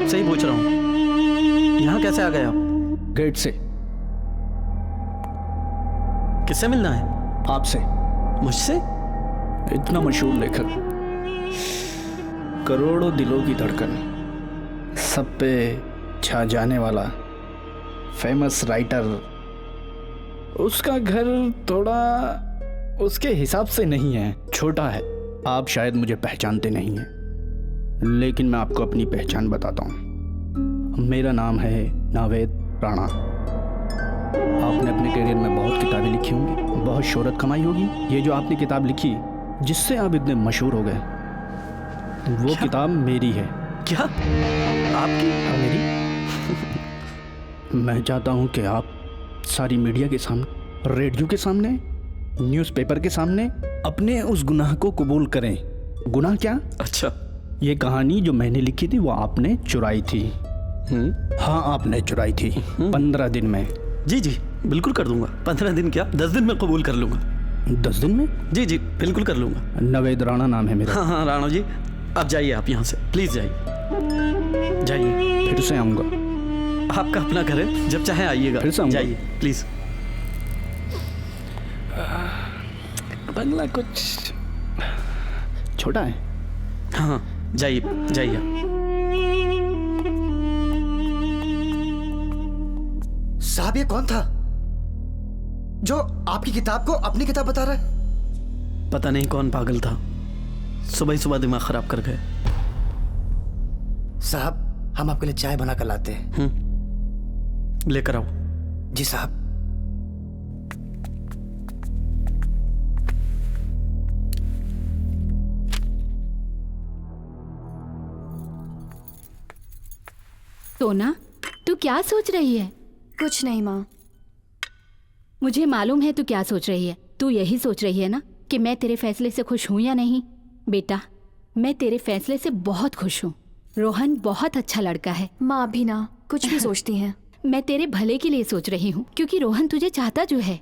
आपसे ही पूछ रहा हूँ, यहाँ कैसे आ गए आप? गेट से। किससे मिलना है? आपसे। मुझसे? इतना मशहूर लेखक, करोड़ों दिलों की धड़कन, सब पे छा जाने वाला फेमस राइटर, उसका घर थोड़ा उसके हिसाब से नहीं है, छोटा है। आप शायद मुझे पहचानते नहीं हैं, लेकिन मैं आपको अपनी पहचान बताता हूँ। मेरा नाम है नावेद राणा। आपने अपने करियर में बहुत किताबें लिखी होंगी, बहुत शोहरत कमाई होगी। ये जो आपने किताब लिखी जिससे आप इतने मशहूर हो गए, वो किताब मेरी है। क्या? आपकी? मेरी? मैं चाहता हूँ कि आप सारी मीडिया के सामने, रेडियो के सामने, न्यूज़पेपर के सामने अपने उस गुनाह को कबूल करें। गुनाह क्या? अच्छा, ये कहानी जो मैंने लिखी थी वो आपने चुराई थी। हाँ, आपने चुराई थी 15 दिन में। जी जी बिल्कुल कर दूंगा। 15 दिन क्या, 10 दिन में कबूल कर लूंगा। 10 दिन में? जी जी बिल्कुल कर लूंगा। नवेद राणा नाम है मेरा। हाँ हाँ राणा जी, अब जाइए आप यहाँ से, प्लीज जाइए जाइए। फिर से आऊँगा। आपका अपना घर है, जब चाहे आइएगा। फिर से आऊँगा। जाइए प्लीज। बंगला कुछ छोटा है। हाँ जाइए जाइए। साहब ये कौन था जो आपकी किताब को अपनी किताब बता रहा है? पता नहीं कौन पागल था, सुबह ही सुबह दिमाग खराब कर गए। साहब हम आपके लिए चाय बना कर लाते हैं। लेकर आओ। जी साहब। सोना, तू क्या सोच रही है? कुछ नहीं माँ। मुझे मालूम है तू क्या सोच रही है। तू यही सोच रही है ना कि मैं तेरे फैसले से खुश हूँ या नहीं। बेटा, मैं तेरे फैसले से बहुत खुश हूँ। रोहन बहुत अच्छा लड़का है। माँ अभी ना कुछ भी सोचती हैं। मैं तेरे भले के लिए सोच रही हूँ, क्योंकि रोहन तुझे चाहता जो है।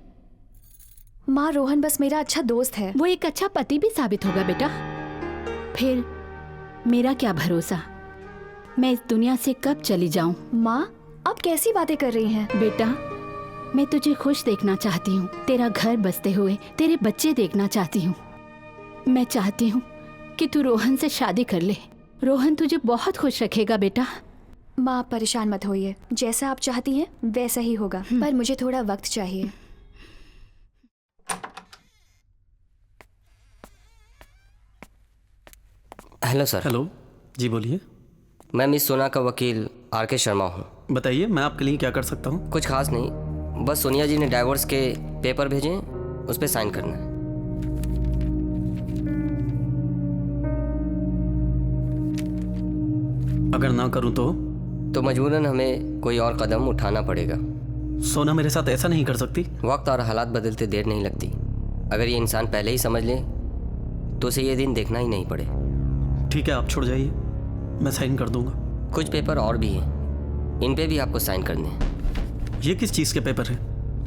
माँ रोहन बस मेरा अच्छा दोस्त है। वो एक अच्छा पति भी साबित होगा बेटा। फिर मेरा क्या भरोसा, मैं इस दुनिया से कब चली जाऊं। माँ आप कैसी बातें कर रही हैं? बेटा, मैं तुझे खुश देखना चाहती हूँ, तेरा घर बसते हुए तेरे बच्चे देखना चाहती हूँ। मैं चाहती हूँ कि तू रोहन से शादी कर ले। रोहन तुझे बहुत खुश रखेगा बेटा। माँ आप परेशान मत होइए, जैसा आप चाहती हैं वैसा ही होगा, पर मुझे थोड़ा वक्त चाहिए। Hello sir. हेलो जी बोलिए। मैं मिस सोना का वकील RK शर्मा हूँ। बताइए मैं आपके लिए क्या कर सकता हूँ? कुछ खास नहीं, बस सोनिया जी ने डाइवोर्स के पेपर भेजे, उस पर साइन करना है। अगर ना करूँ तो मजबूरन हमें कोई और कदम उठाना पड़ेगा। सोना मेरे साथ ऐसा नहीं कर सकती। वक्त और हालात बदलते देर नहीं लगती। अगर ये इंसान पहले ही समझ ले तो उसे ये दिन देखना ही नहीं पड़े। ठीक है आप छुड़ जाइए, मैं साइन कर दूंगा। कुछ पेपर और भी हैं, इन पे भी आपको साइन करने हैं। ये किस चीज़ के पेपर हैं?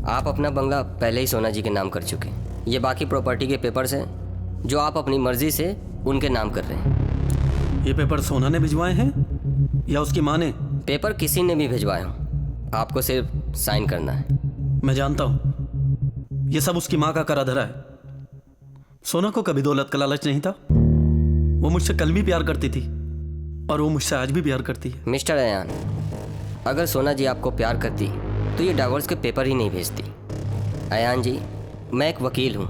आप अपना बंगला पहले ही सोना जी के नाम कर चुके हैं। ये बाकी प्रॉपर्टी के पेपर्स हैं जो आप अपनी मर्जी से उनके नाम कर रहे हैं। ये पेपर सोना ने भिजवाए हैं या उसकी माँ ने? पेपर किसी ने भी भिजवाए हों, आपको सिर्फ साइन करना है। मैं जानता हूँ ये सब उसकी माँ का करा धरा है। सोना को कभी दौलत का लालच नहीं था। वो मुझसे कल भी प्यार करती थी और वो मुझसे आज भी प्यार करती है। मिस्टर अयान, अगर सोना जी आपको प्यार करती तो ये डाइवोर्स के पेपर ही नहीं भेजती। अयान जी, मैं एक वकील हूँ,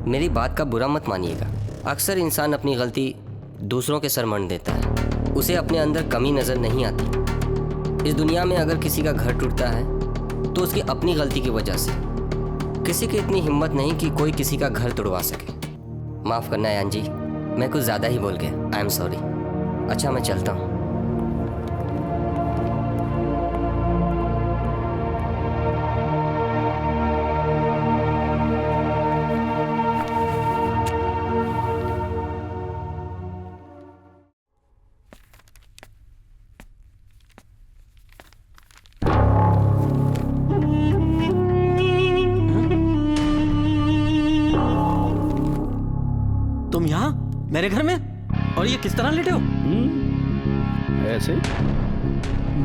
मेरी बात का बुरा मत मानिएगा। अक्सर इंसान अपनी गलती दूसरों के सर मढ़ देता है, उसे अपने अंदर कमी नज़र नहीं आती। इस दुनिया में अगर किसी का घर टूटता है तो उसकी अपनी गलती की वजह से। किसी की इतनी हिम्मत नहीं कि कोई किसी का घर तोड़वा सके। माफ़ करना अयान जी, मैं कुछ ज़्यादा ही बोल गया। I am sorry. अच्छा मैं चलता हूँ। तुम यहाँ मेरे घर में, और ये किस तरह लेटे हो? है ऐसे?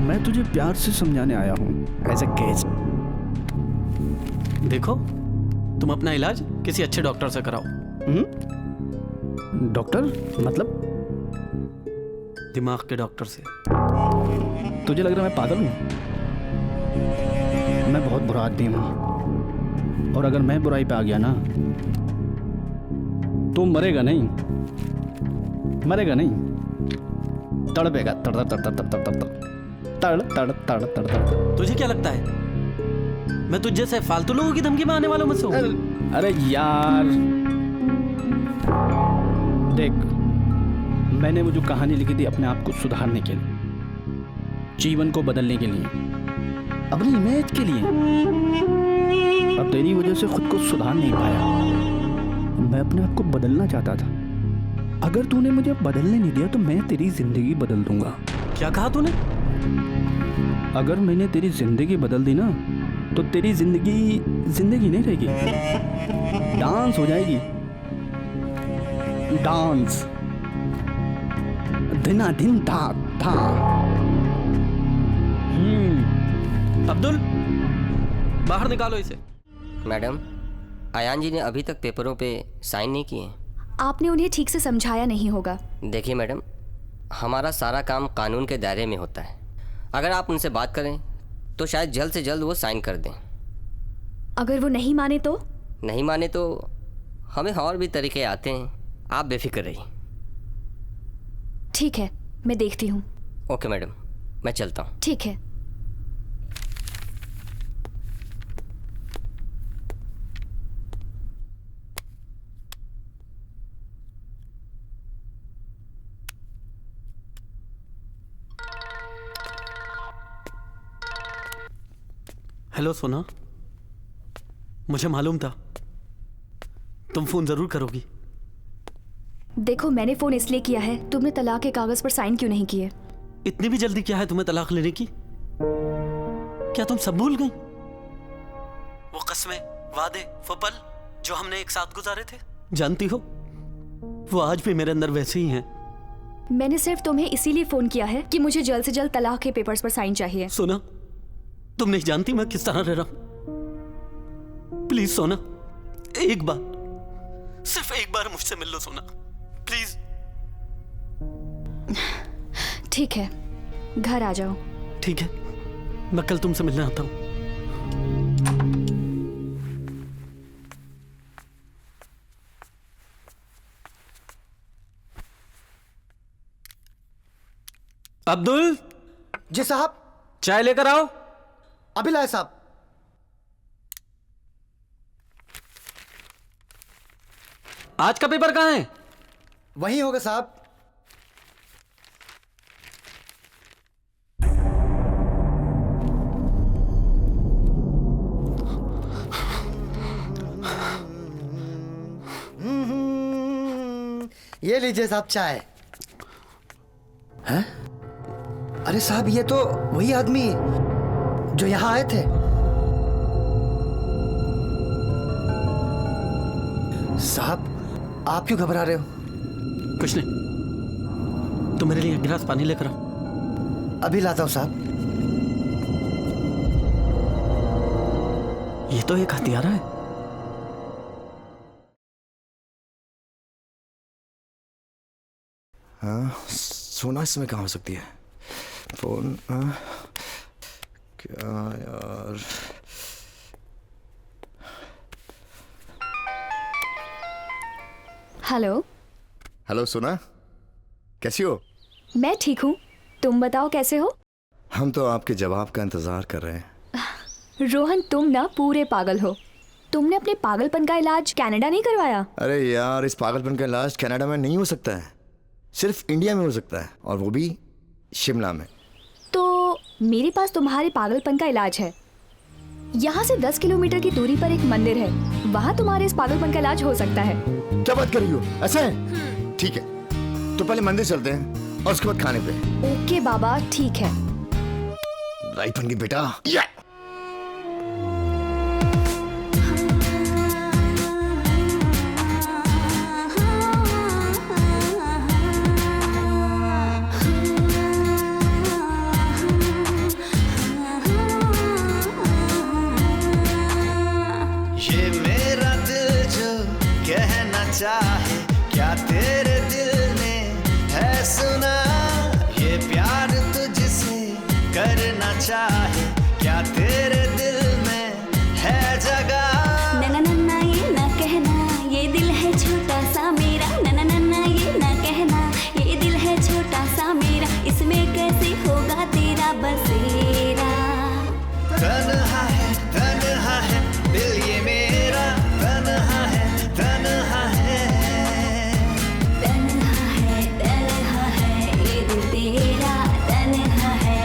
मैं तुझे प्यार से समझाने आया हूँ एज ए गेस्ट। देखो, तुम अपना इलाज किसी अच्छे डॉक्टर से कराओ। डॉक्टर मतलब? दिमाग के डॉक्टर से। तुझे लग रहा है मैं पागल हूँ? मैं बहुत बुरा आदमी हूँ, और अगर मैं बुराई पे आ गया ना तो मरेगा नहीं, मरेगा नहीं, तड़पेगा, तड़ तड़ तड़ तड़ तड़ तड़ तड़ तड़ तड़ तड़। तुझे क्या लगता है मैं तुझ जैसे फालतू लोगों की धमकी में आने वालों में से हूँ? अरे यार देख, मैंने वो जो कहानी लिखी थी अपने आप को सुधारने के लिए, जीवन को बदलने के लिए, अपनी इमेज के लिए। अब तेरी वजह से खुद को सुधार नहीं पाया। मैं अपने आप को बदलना चाहता था। अगर तूने मुझे बदलने नहीं दिया तो मैं तेरी जिंदगी बदल दूंगा। क्या कहा तूने? अगर मैंने तेरी जिंदगी बदल दी ना तो तेरी जिंदगी जिंदगी नहीं रहेगी, डांस हो जाएगी। डांस दिना दिन था। अब्दुल, बाहर निकालो इसे। मैडम, आयान जी ने अभी तक पेपरों पे साइन नहीं किए। आपने उन्हें ठीक से समझाया नहीं होगा। देखिए मैडम, हमारा सारा काम कानून के दायरे में होता है। अगर आप उनसे बात करें तो शायद जल्द से जल्द वो साइन कर दें। अगर वो नहीं माने तो? नहीं माने तो हमें और भी तरीके आते हैं, आप बेफिक्र रहिए। ठीक है, मैं देखती हूँ। ओके मैडम, मैं चलता हूँ। ठीक है। हेलो सोना, मुझे मालूम था तुम फोन जरूर करोगी। देखो, मैंने फोन इसलिए किया है, तुमने तलाक के कागज पर साइन क्यों नहीं किए? इतनी भी जल्दी क्या है तुम्हें तलाक लेने की? क्या तुम सब भूल गई? वो कस्में, वादे, वो पल जो हमने एक साथ गुजारे थे, जानती हो वो आज भी मेरे अंदर वैसे ही हैं। मैंने सिर्फ तुम्हें इसीलिए फोन किया है कि मुझे जल्द से जल्द तलाक के पेपर्स पर साइन चाहिए। सोना, तुम नहीं जानती मैं किस तरह रह रहा हूं। प्लीज सोना, एक बार, सिर्फ एक बार मुझसे मिल लो सोना, प्लीज। ठीक है, घर आ जाओ। ठीक है, मैं कल तुमसे मिलने आता हूं। अब्दुल जी साहब। चाय लेकर आओ। अभी लाए साहब। आज का पेपर कहाँ है? वही होगा साहब। ये लीजिए साहब चाय। हैं? अरे साहब, ये तो वही आदमी जो यहां आए थे। साहब, आप क्यों घबरा रहे हो? कुछ नहीं, तुम मेरे लिए एक गिलास पानी लेकर आओ। अभी लाता हूं साहब। ये तो एक हथियारा है। हाँ, सोना इसमें कहाँ हो सकती है? फोन, क्या यार। हेलो। हेलो सोना, कैसी हो? मैं ठीक हूँ, तुम बताओ कैसे हो? हम तो आपके जवाब का इंतजार कर रहे हैं। रोहन, तुम ना पूरे पागल हो। तुमने अपने पागलपन का इलाज कनाडा नहीं करवाया? अरे यार, इस पागलपन का इलाज कनाडा में नहीं हो सकता है, सिर्फ इंडिया में हो सकता है, और वो भी शिमला में। तो मेरे पास तुम्हारे पागलपन का इलाज है। यहाँ से 10 किलोमीटर की दूरी पर एक मंदिर है, वहाँ तुम्हारे इस पागलपन का इलाज हो सकता है। क्या बात कर रही हो? ऐसा है? ठीक है, तो पहले मंदिर चलते हैं और उसके बाद खाने पे। ओके बाबा, ठीक है। राइट बन गई बेटा। चाहे, क्या तेरे दिल ने है सुना, ये प्यार तुझसे करना चाहे, क्या तेरे दिल में है जगह। नन्ना नन्ना ये ना कहना, ये दिल है छोटा सा मेरा, नन्ना नन्ना ये ना कहना, ये दिल है छोटा सा मेरा, इसमें कैसे होगा तेरा बसेरा। तन्हा है दिल ये मेरा, तन्हा है तन्हा है ये दिल तेरा, तन्हा है।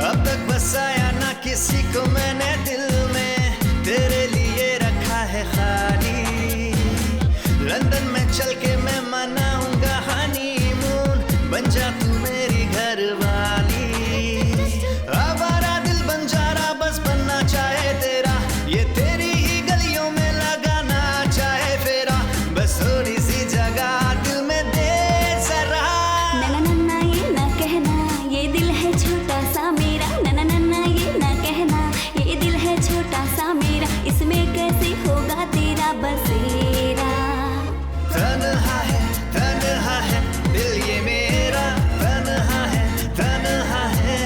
अब तक बसाया ना किसी को मैंने दिल में, तेरे लिए रखा है खाली। लंदन में चल के मैं मनाऊंगा हनीमून, बन जा तू मेरी घरवाली। आवारा दिल बंजारा बस बनना चाहे तेरा, ये तेरी ही गलियों में लगाना चाहे फेरा, बस थोड़ी सी जगह दिल में दे जरा। नन्ना नन्ना ये ना कहना, ये दिल है छोटा सा मेरा, नन्ना नन्ना ये ना कहना, ये दिल है छोटा सा मेरा, इसमें कैसे होगा तेरा बसेरा। तन्हा है दिल ये मेरा, तन्हा है तन्हा है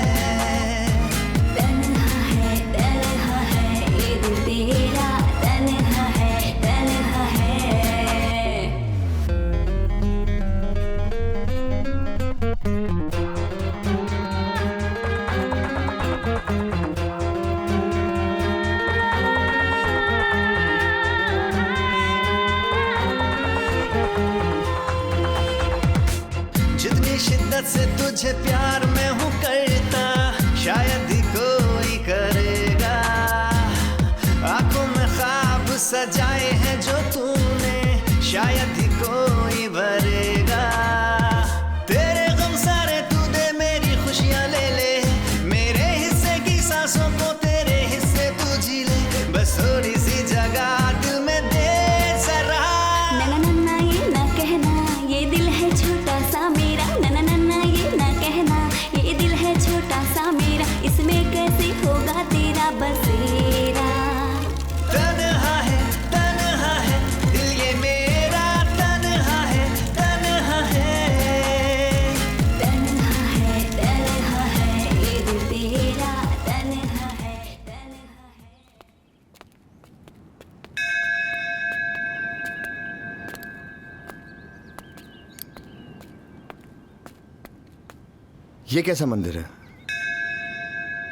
ये दिल तेरा, तन्हा है। जितनी शिद्दत से तुझे प्यार मैं हूँ करता, शायद ही कोई करेगा। आंखों में ख्वाब सजाए हैं जो तूने, शायद ही कोई भरेगा। तेरे गम सारे तू दे, मेरी खुशियाँ ले ले, मेरे हिस्से की सांसों को तेरे हिस्से तू जी ले, बस थोड़ी सी जगह दिल में दे जरा। नन्ना नन्ना ये ना कहना, ये दिल है छोटा सा मेरा, नन्ना नन्ना ये ना कहना, ये दिल है छोटा सा मेरा, इसमें कैसे होगा तेरा बसेरा। तन्हा है दिल ये मेरा, तन्हा है ये दिल तेरा, तन्हा है। ये कैसा मंदिर है?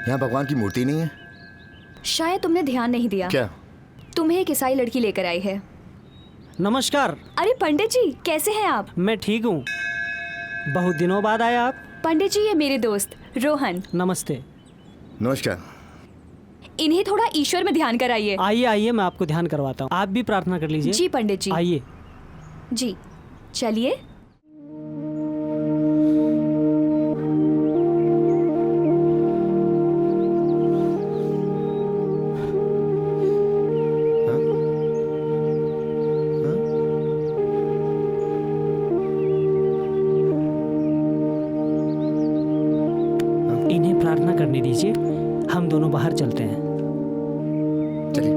यहाँ भगवान की मूर्ति नहीं है? शायद तुमने ध्यान नहीं दिया। क्या? तुम्हें एक ईसाई लड़की लेकर आई है। नमस्कार। अरे पंडित जी, कैसे हैं आप? मैं ठीक हूँ, बहुत दिनों बाद आए आप। पंडित जी, ये मेरे दोस्त रोहन। नमस्ते। नमस्कार। इन्हें थोड़ा ईश्वर में ध्यान कराइए। आइए मैं आपको ध्यान करवाता हूँ, आप भी प्रार्थना कर लीजिए। जी पंडित जी। आइए। जी चलिए। इन्हें प्रार्थना करने दीजिए, हम दोनों बाहर चलते हैं। चलिए।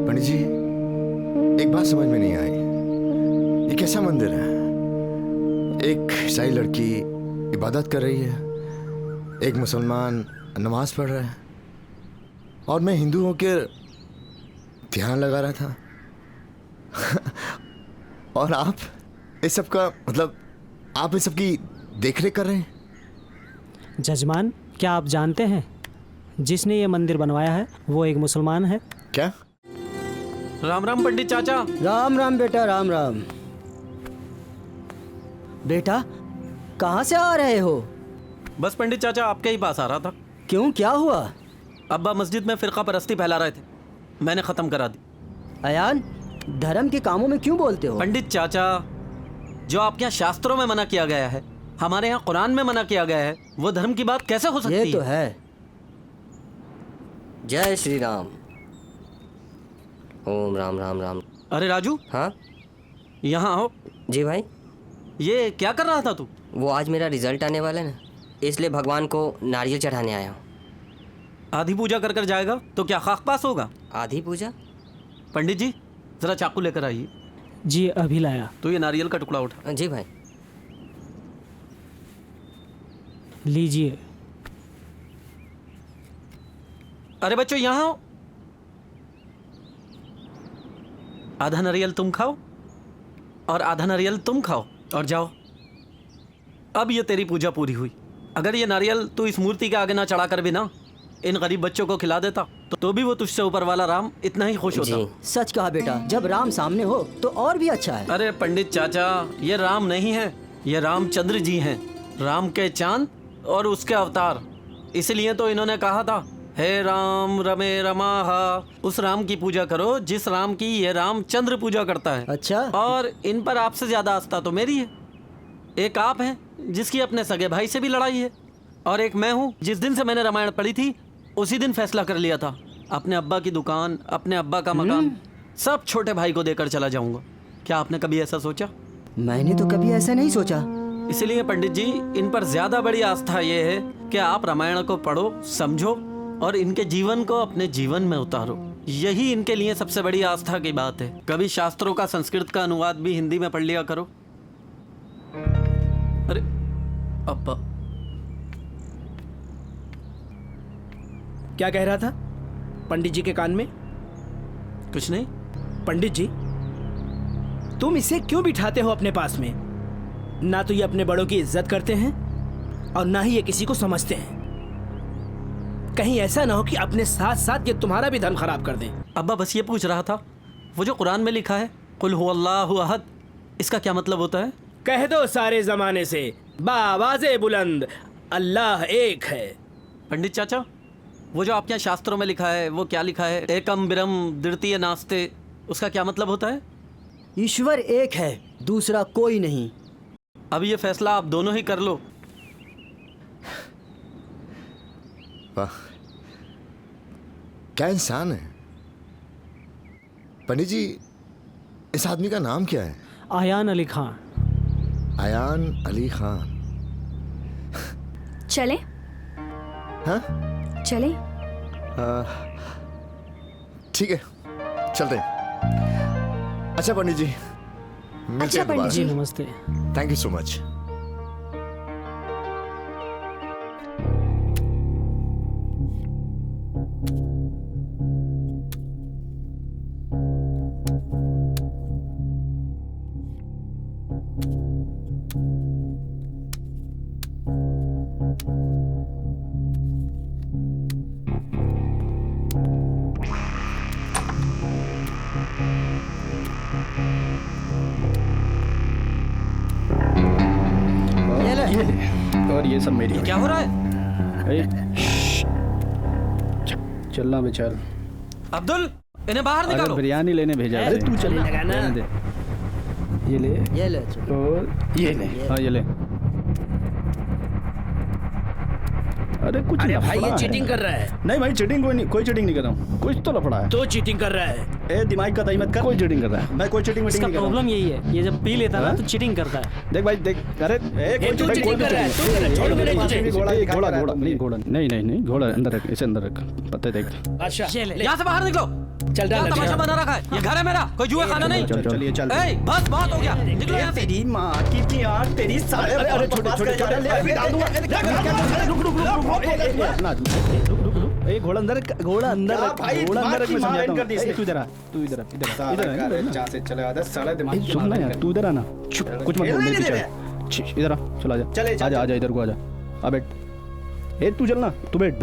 पंडित जी, एक बात समझ में नहीं आई, ये कैसा मंदिर है? एक ईसाई लड़की इबादत कर रही है, एक मुसलमान नमाज पढ़ रहा है, और मैं हिंदू होकर ध्यान लगा रहा था। और आप इस सब का मतलब, आप इस सब की देखरेख कर रहे हैं? जजमान, क्या आप जानते हैं जिसने ये मंदिर बनवाया है वो एक मुसलमान है? क्या? राम राम पंडित चाचा। राम राम बेटा, राम राम। बेटा कहाँ से आ रहे हो? बस पंडित चाचा आपके ही पास आ रहा था। क्यों, क्या हुआ? अब्बा मस्जिद में फिरका परस्ती फैला रहे थे, मैंने खत्म करा दी। अयान, धर्म के कामों में क्यों बोलते हो? पंडित चाचा, जो आपके यहाँ शास्त्रों में मना किया गया है हमारे यहाँ कुरान में मना किया गया है, वो धर्म की बात कैसे हो सकती है? ये तो है। जय श्री राम। ओम राम राम राम। अरे राजू। हाँ यहाँ आओ। जी भाई। ये क्या कर रहा था तू? वो आज मेरा रिजल्ट आने वाला है ना, इसलिए भगवान को नारियल चढ़ाने आया हूँ। आधी पूजा कर कर जाएगा तो क्या खाक पास होगा? आधी पूजा? पंडित जी जरा चाकू लेकर आइए। जी अभी लाया। तो ये नारियल का टुकड़ा उठा। जी भाई। लीजिए। अरे बच्चों यहाँ आओ। आधा नारियल तुम खाओ और आधा नारियल तुम खाओ और जाओ। अब ये तेरी पूजा पूरी हुई। अगर ये नारियल तू इस मूर्ति के आगे ना चढ़ा कर भी ना इन गरीब बच्चों को खिला देता तो भी वो तुझसे ऊपर वाला राम इतना ही खुश होता। सच कहा बेटा, जब राम सामने हो तो और भी अच्छा है। अरे पंडित चाचा, ये राम नहीं है, ये रामचंद्र जी हैं, राम के चांद और उसके अवतार। इसलिए तो इन्होंने कहा था, हे राम रमे रमाहा। उस राम की पूजा करो जिस राम की ये रामचंद्र पूजा करता है। अच्छा। और इन पर आपसे ज्यादा आस्था तो मेरी है। एक आप हैं जिसकी अपने सगे भाई से भी लड़ाई है, और एक मैं हूँ जिस दिन से मैंने रामायण पढ़ी थी उसी दिन फैसला कर लिया था, अपने अब्बा की दुकान, अपने अब्बा का मकान सब छोटे भाई को देकर चला जाऊंगा। क्या आपने कभी ऐसा सोचा? मैंने तो कभी ऐसा नहीं सोचा। इसलिए पंडित जी, इन पर ज्यादा बड़ी आस्था ये है कि आप रामायण को पढ़ो, समझो और इनके जीवन को अपने जीवन में उतारो। यही इनके लिए सबसे बड़ी आस्था की बात है। कभी शास्त्रों का संस्कृत का अनुवाद भी हिंदी में पढ़ लिया करो। अरे अब्बा क्या कह रहा था पंडित जी के कान में? कुछ नहीं। पंडित जी, तुम इसे क्यों बिठाते हो अपने पास में? ना तो ये अपने बड़ों की इज्जत करते हैं और ना ही ये किसी को समझते हैं। कहीं ऐसा ना हो कि अपने साथ साथ ये तुम्हारा भी धर्म खराब कर दें। अब्बा बस ये पूछ रहा था, वो जो कुरान में लिखा है कुल हुवल्लाहु अहद, इसका क्या मतलब होता है? कह दो सारे जमाने से बावाज़े बुलंद, अल्लाह एक है। पंडित चाचा, वो जो आपके यहाँ शास्त्रों में लिखा है वो क्या लिखा है? एकम बिरम द्वितीय नास्ते, उसका क्या मतलब होता है? ईश्वर एक है, दूसरा कोई नहीं। अब ये फैसला आप दोनों ही कर लो। वाह, क्या इंसान है। पंडित जी, इस आदमी का नाम क्या है? आयान अली खान। आयान अली खान। चले? हाँ चले? ठीक है, चलते हैं। अच्छा पंडित जी, मिलते हैं दोबारा। जी नमस्ते। Thank you so much. और ये सब मेरी। क्या हो रहा है? चलना बे चल। अब्दुल, इन्हें बाहर निकालो। अरे बिरयानी लेने भेजा है। तू चल लगाना। ये ले और ये ले। हाँ ये ले। अरे कुछ अरे लफड़ा भाई ये है। चीटिंग कर रहा है। नहीं भाई, चीटिंग कोई चीटिंग नहीं कर रहा हूँ। कुछ तो लफड़ा है। तो चीटिंग कर रहा है। ए दिमाग का मत कर। कोई चीटिंग कर रहा है। मैं कोई चीटिंग इसका नहीं कर रहा हूँ। प्रॉब्लम यही है, ये जब पी लेता है ना तो चीटिंग करता है। देख भाई देख, अरे तू चीटिंग कर रहा है। तू कर रहा है। छोड़ मेरे तुझे। घोड़ा नहीं घोड़ा अंदर रख, इसे अंदर रख। पता देख। अच्छा यहाँ से बाहर निकलो। चल क्या तमाशा बना रखा है? ये घर है मेरा, कोई जुआ खाना नहीं। चलिए चल। ए, बस बहुत हो गया, निकलो यहाँ से। तेरी माँ की यार, तेरी साले। अरे छोटे घोड़ा अंदर रख, घोड़ा अंदर रख, मैं समझाता हूँ। तू इधर आ, तू इधर से चले आजा साला दिमाग। सुन ना यार, तू इधर आ ना। कुछ मत बोल, पीछे इधर आ, चला जा। आजा इधर को आजा। आ बैठ। ए तू चल ना, तू बैठ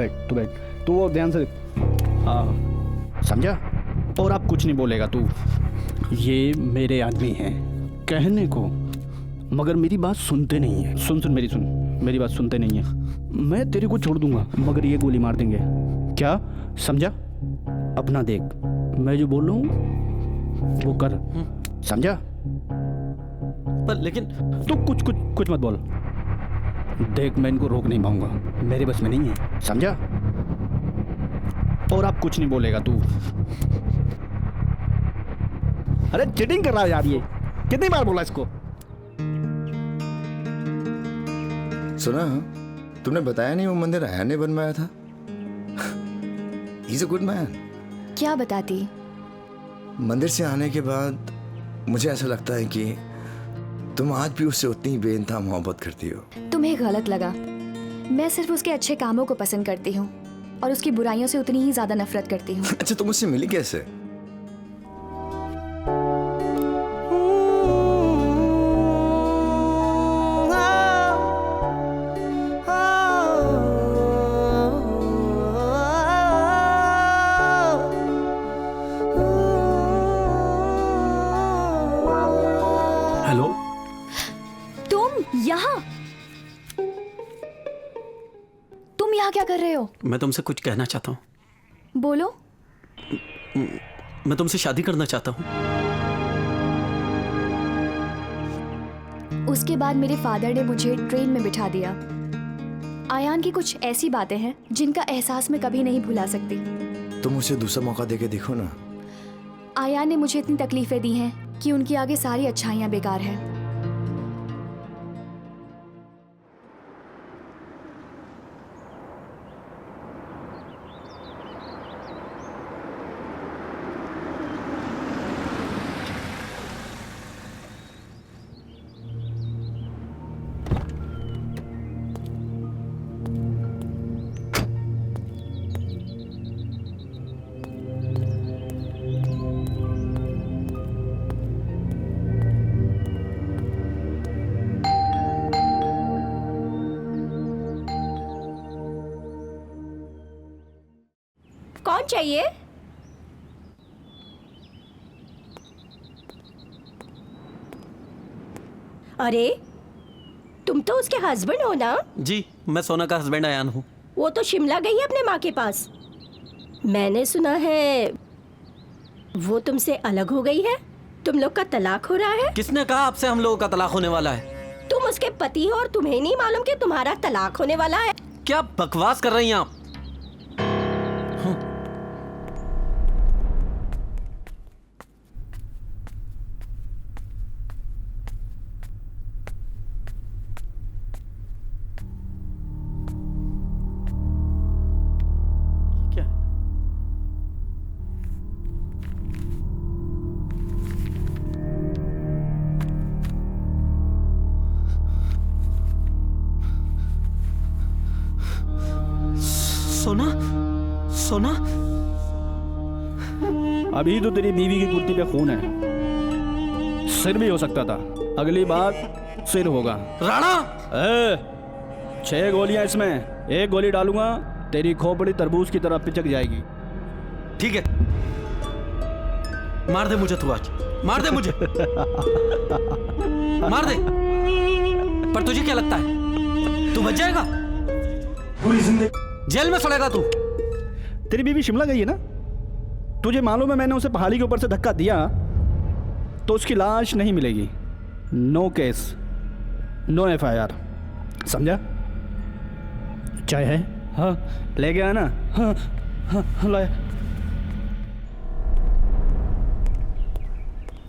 तू वो ध्यान से। हाँ समझा? और आप कुछ नहीं बोलेगा तू। ये मेरे आदमी हैं कहने को, मगर मेरी बात सुनते नहीं है। सुन मेरी बात सुनते नहीं है। मैं तेरे को छोड़ दूंगा मगर ये गोली मार देंगे। क्या समझा? अपना देख, मैं जो बोल रहा हूँ वो कर, समझा? पर लेकिन तू कुछ मत बोल। देख, मैं इनको रोक नहीं पाऊंगा, मेरे बस में नहीं है, समझा? और अब कुछ नहीं बोलेगा तू। अरे चीटिंग कर रहा है यार ये, कितनी बार बोला इसको? सुना, तुमने बताया नहीं वो मंदिर अयान ने बनवाया था? He's a good man. क्या बताती? मंदिर से आने के बाद मुझे ऐसा लगता है कि तुम आज भी उससे उतनी ही बेइंतहा मोहब्बत करती हो। तुम्हें गलत लगा। मैं सिर्फ उसके अच्छे कामों को पसंद करती हूँ और उसकी बुराइयों से उतनी ही ज्यादा नफरत करती हूँ। अच्छा, तुम उससे मिली कैसे? हेलो, तुम यहाँ क्या कर रहे हो? मैं तुमसे कुछ कहना चाहता हूँ। बोलो। मैं तुमसे शादी करना चाहता हूँ। उसके बाद मेरे फादर ने मुझे ट्रेन में बिठा दिया। आयान की कुछ ऐसी बातें हैं जिनका एहसास मैं कभी नहीं भुला सकती। तुम उसे दूसरा मौका देके देखो ना। आयान ने मुझे इतनी तकलीफें दी हैं कि उनकी आगे सारी अच्छाइयाँ बेकार हैं। कौन चाहिए? अरे तुम तो उसके हस्बैंड हो ना? जी, मैं सोना का हस्बैंड आयान हूँ। वो तो शिमला गई है अपने माँ के पास। मैंने सुना है वो तुमसे अलग हो गई है, तुम लोग का तलाक हो रहा है। किसने कहा आपसे हम लोगों का तलाक होने वाला है? तुम उसके पति हो और तुम्हें नहीं मालूम कि तुम्हारा तलाक होने वाला है? क्या बकवास कर रही हैं आप? सोना, सोना, अभी तो तेरी बीवी की कुर्ती पे खून है, सिर भी हो सकता था, अगली बार सिर होगा। राणा! 6 गोलियां इसमें, 1 गोली डालूंगा तेरी खोपड़ी तरबूज की तरह पिचक जाएगी। ठीक है, मार दे मुझे तू आज, मार दे मुझे, मार दे। पर तुझे क्या लगता है तू बच जाएगा? पूरी जिंदगी जेल में सड़ेगा तू। तेरी बीवी शिमला गई है ना? तुझे मालूम है मैंने उसे पहाड़ी के ऊपर से धक्का दिया तो उसकी लाश नहीं मिलेगी। नो केस, नो FIR, समझा? चाय है? हाँ, ले गया ना? हाँ हाँ हाँ, लाया।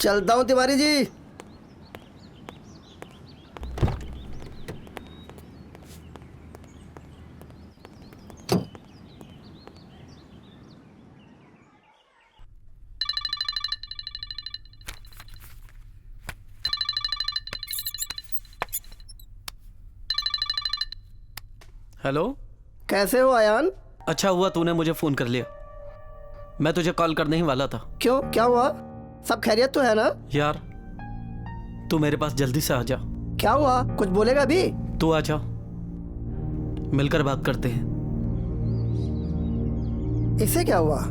चलता हूँ तिवारी जी। हेलो, कैसे हो आयान? अच्छा हुआ तूने मुझे फोन कर लिया, मैं तुझे कॉल करने ही वाला था। क्यों, क्या हुआ? सब खैरियत तो है ना? यार तू मेरे पास जल्दी से आ जा। क्या हुआ, कुछ बोलेगा भी? तू आ जा, मिलकर बात करते हैं। इससे क्या हुआ?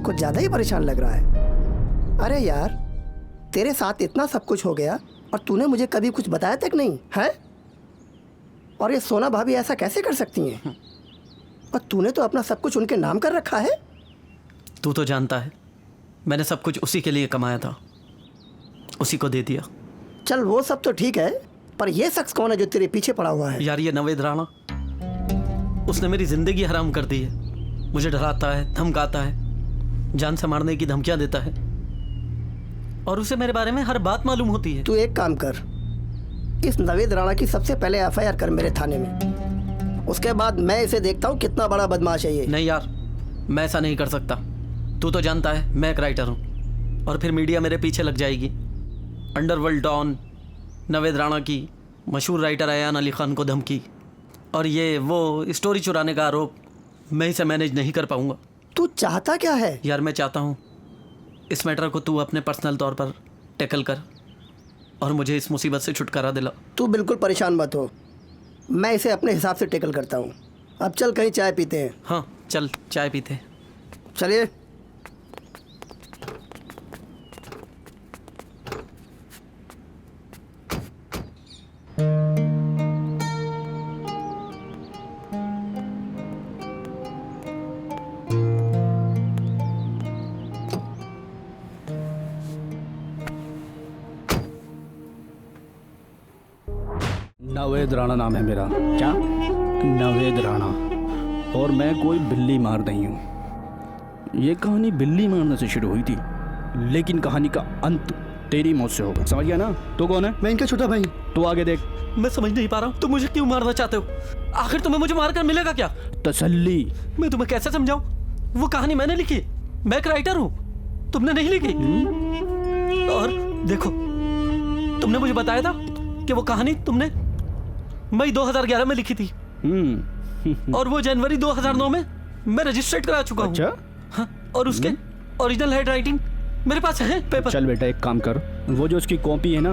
कुछ ज्यादा ही परेशान लग रहा है। अरे यार, तेरे साथ इतना सब कुछ हो गया और तूने मुझे कभी कुछ बताया तक नहीं है? और ये सोना भाभी ऐसा कैसे कर सकती हैं? और तूने तो अपना सब कुछ उनके नाम कर रखा है। तू तो जानता है मैंने सब कुछ उसी के लिए कमाया था, उसी को दे दिया। चल वो सब तो ठीक है, पर ये शख्स कौन है जो तेरे पीछे पड़ा हुआ है? यार ये नवेद राणा, उसने मेरी जिंदगी हराम कर दी है। मुझे डराता है, धमकाता है, जान से मारने की धमकियां देता है और उसे मेरे बारे में हर बात मालूम होती है। तू एक काम कर, इस नवेद राणा की सबसे पहले एफआईआर कर मेरे थाने में, उसके बाद मैं इसे देखता हूँ कितना बड़ा बदमाश है ये। नहीं यार, मैं ऐसा नहीं कर सकता। तू तो जानता है मैं एक राइटर हूँ और फिर मीडिया मेरे पीछे लग जाएगी। अंडरवर्ल्ड डॉन नवेद राणा की मशहूर राइटर अयान अली खान को धमकी और ये वो स्टोरी चुराने का आरोप, मैं इसे मैनेज नहीं कर पाऊंगा। तू चाहता क्या है? यार मैं चाहता हूँ इस मैटर को तू अपने पर्सनल तौर पर टैकल कर और मुझे इस मुसीबत से छुटकारा दिला। तू बिल्कुल परेशान मत हो, मैं इसे अपने हिसाब से टैकल करता हूँ। अब चल कहीं चाय पीते हैं। हाँ चल चाय पीते हैं। चलिए। नवेद राणा नाम है मेरा। क्या? नवेद राणा। और मैं कोई बिल्ली मार नहीं हूँ। ये कहानी बिल्ली मारने से शुरू हुई थी, लेकिन कहानी का अंत तेरी मौत से होगा। समझ गया ना? तो कौन है? मैं इनका छोटा भाई। तू आगे देख। मैं समझ नहीं पा रहा हूँ तुम मुझे क्यों मारना चाहते हो? आखिर तुम्हें मुझे मारकर मिलेगा क्या? तसल्ली। मैं तुम्हें कैसे समझाऊं? वो कहानी मैंने लिखी, मैं एक राइटर हूँ, तुमने नहीं लिखी। और देखो, तुमने मुझे बताया था कि वो कहानी तुमने मई 2011 में लिखी थी और वो जनवरी 2009 में मैं रजिस्ट्रेट करा चुका हूँ। अच्छा? हाँ, और उसके ओरिजिनल हैंड राइटिंग मेरे पास है पेपर। चल बेटा एक काम कर, वो जो उसकी कॉपी है ना,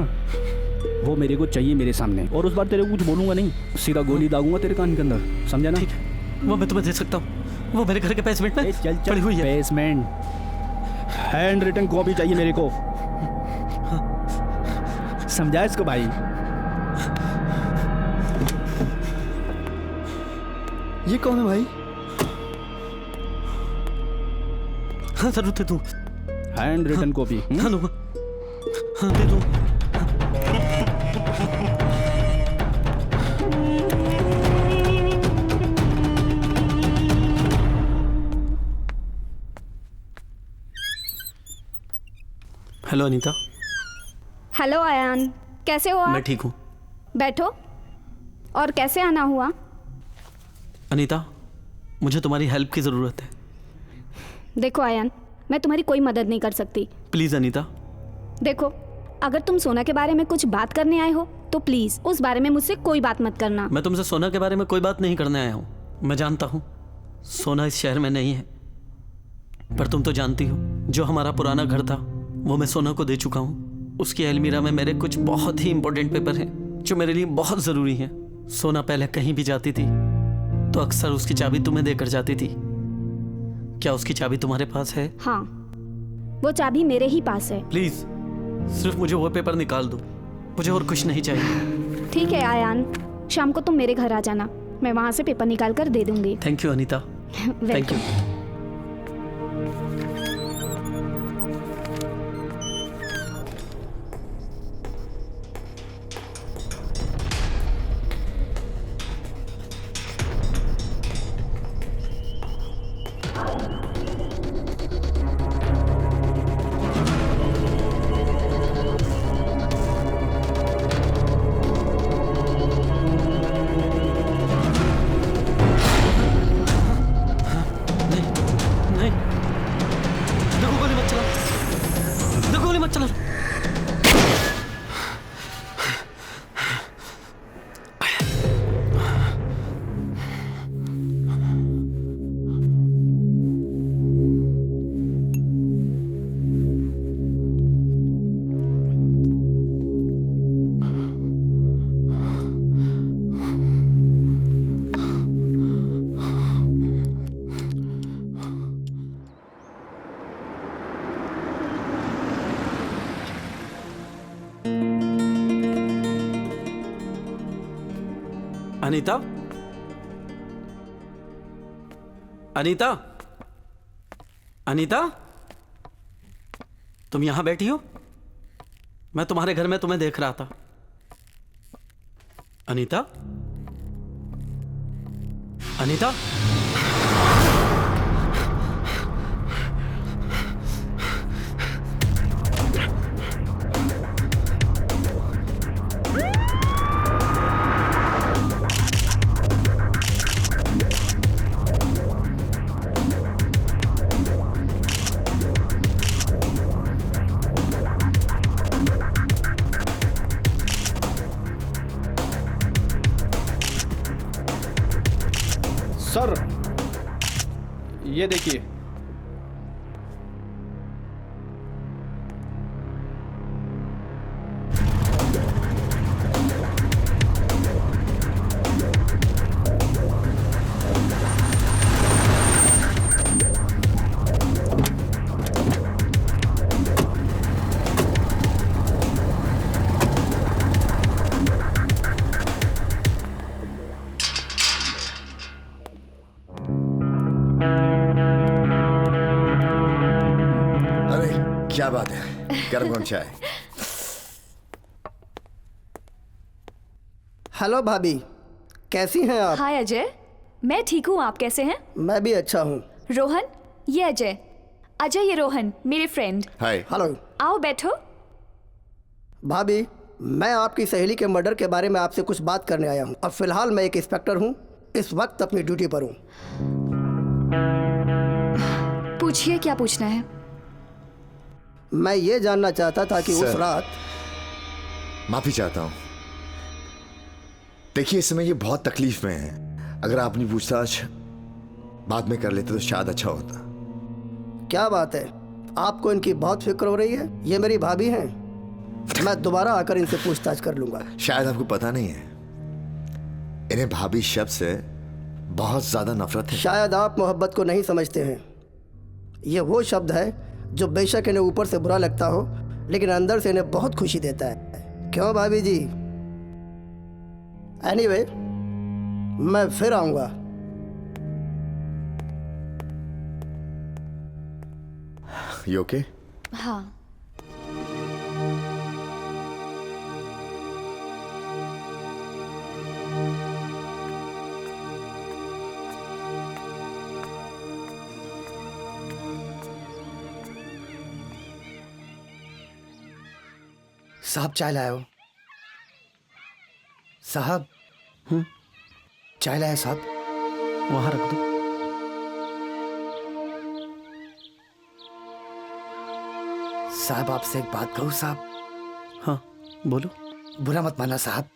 वो मेरे को चाहिए मेरे सामने। और उस बार तेरे को कुछ बोलूंगा नहीं, सीधा गोली दागूंगा तेरे कान के अंदर। समझा ना? ठीक है, वो मैं तुम्हें दे सकता हूँ। वो मेरे घर के बेसमेंट में पड़ी हुई है। बेसमेंट? हैंड रिटन कॉपी चाहिए मेरे को। समझा इसको भाई? ये कौन है भाई? हाँ जरूर दे दूँ। Hand written copy? हाँ दूंगा। हाँ दे दूँ। हेलो अनीता। हेलो अयान, कैसे हो आप? मैं ठीक हूँ। बैठो। और कैसे आना हुआ? अनीता, मुझे तुम्हारी हेल्प की ज़रूरत है। देखो अयान, मैं तुम्हारी कोई मदद नहीं कर सकती। प्लीज़ अनीता। देखो, अगर तुम सोना के बारे में कुछ बात करने आए हो तो प्लीज़ उस बारे में मुझसे कोई बात मत करना। मैं तुमसे सोना के बारे में कोई बात नहीं करने आया हूँ। मैं जानता हूँ सोना इस शहर में नहीं है, पर तुम तो जानती हो जो हमारा पुराना घर था वो मैं सोना को दे चुका हूँ। उसकी अलमीरा में मेरे कुछ बहुत ही इंपॉर्टेंट पेपर हैं जो मेरे लिए बहुत ज़रूरी हैं। सोना पहले कहीं भी जाती थी तो अक्सर उसकी चाबी तुम्हें देकर जाती थी। क्या उसकी चाबी तुम्हारे पास है? हाँ, वो चाबी मेरे ही पास है। प्लीज़ सिर्फ मुझे वो पेपर निकाल दो, मुझे और कुछ नहीं चाहिए। ठीक है आयान, शाम को तुम मेरे घर आ जाना, मैं वहाँ से पेपर निकाल कर दे दूंगी। Thank you Anita. Thank you. Anita, Anita, Anita, तुम यहां बैठी हो? मैं तुम्हारे घर में तुम्हें देख रहा था। अनीता, अनीता, सर ये देखिए। क्या बात है, गर्म गर्म चाय। हेलो भाभी, कैसी हैं आप? हाय अजय, मैं ठीक हूँ, आप कैसे हैं? मैं भी अच्छा हूँ। रोहन, ये अजय। अजय, ये रोहन, मेरे फ्रेंड। हाय। हेलो। आओ बैठो। भाभी, मैं आपकी सहेली के मर्डर के बारे में आपसे कुछ बात करने आया हूँ। और फिलहाल मैं एक इंस्पेक्टर हूँ, इस वक्त अपनी ड्यूटी पर हूँ। पूछिए, क्या पूछना है? मैं ये जानना चाहता था कि उस रात। माफी चाहता हूं। देखिए, इस समय ये बहुत तकलीफ में है। अगर आप अपनी पूछताछ बाद में कर लेते तो शायद अच्छा होता। क्या बात है, आपको इनकी बहुत फिक्र हो रही है? ये मेरी भाभी हैं, मैं दोबारा आकर इनसे पूछताछ कर लूंगा। शायद आपको पता नहीं है, इन्हें भाभी शब्द से बहुत ज्यादा नफरत है। शायद आप मोहब्बत को नहीं समझते हैं। ये वो शब्द है जो बेशक इन्हें ऊपर से बुरा लगता हो, लेकिन अंदर से इन्हें बहुत खुशी देता है। क्यों भाभी जी? एनीवे, मैं फिर आऊंगा। You okay? हाँ। साहब चाय लाया हो? साहब। चाय लाया साहब? वहां रख दो। साहब आपसे एक बात कहूँ साहब? हाँ बोलो। बुरा मत मानना साहब,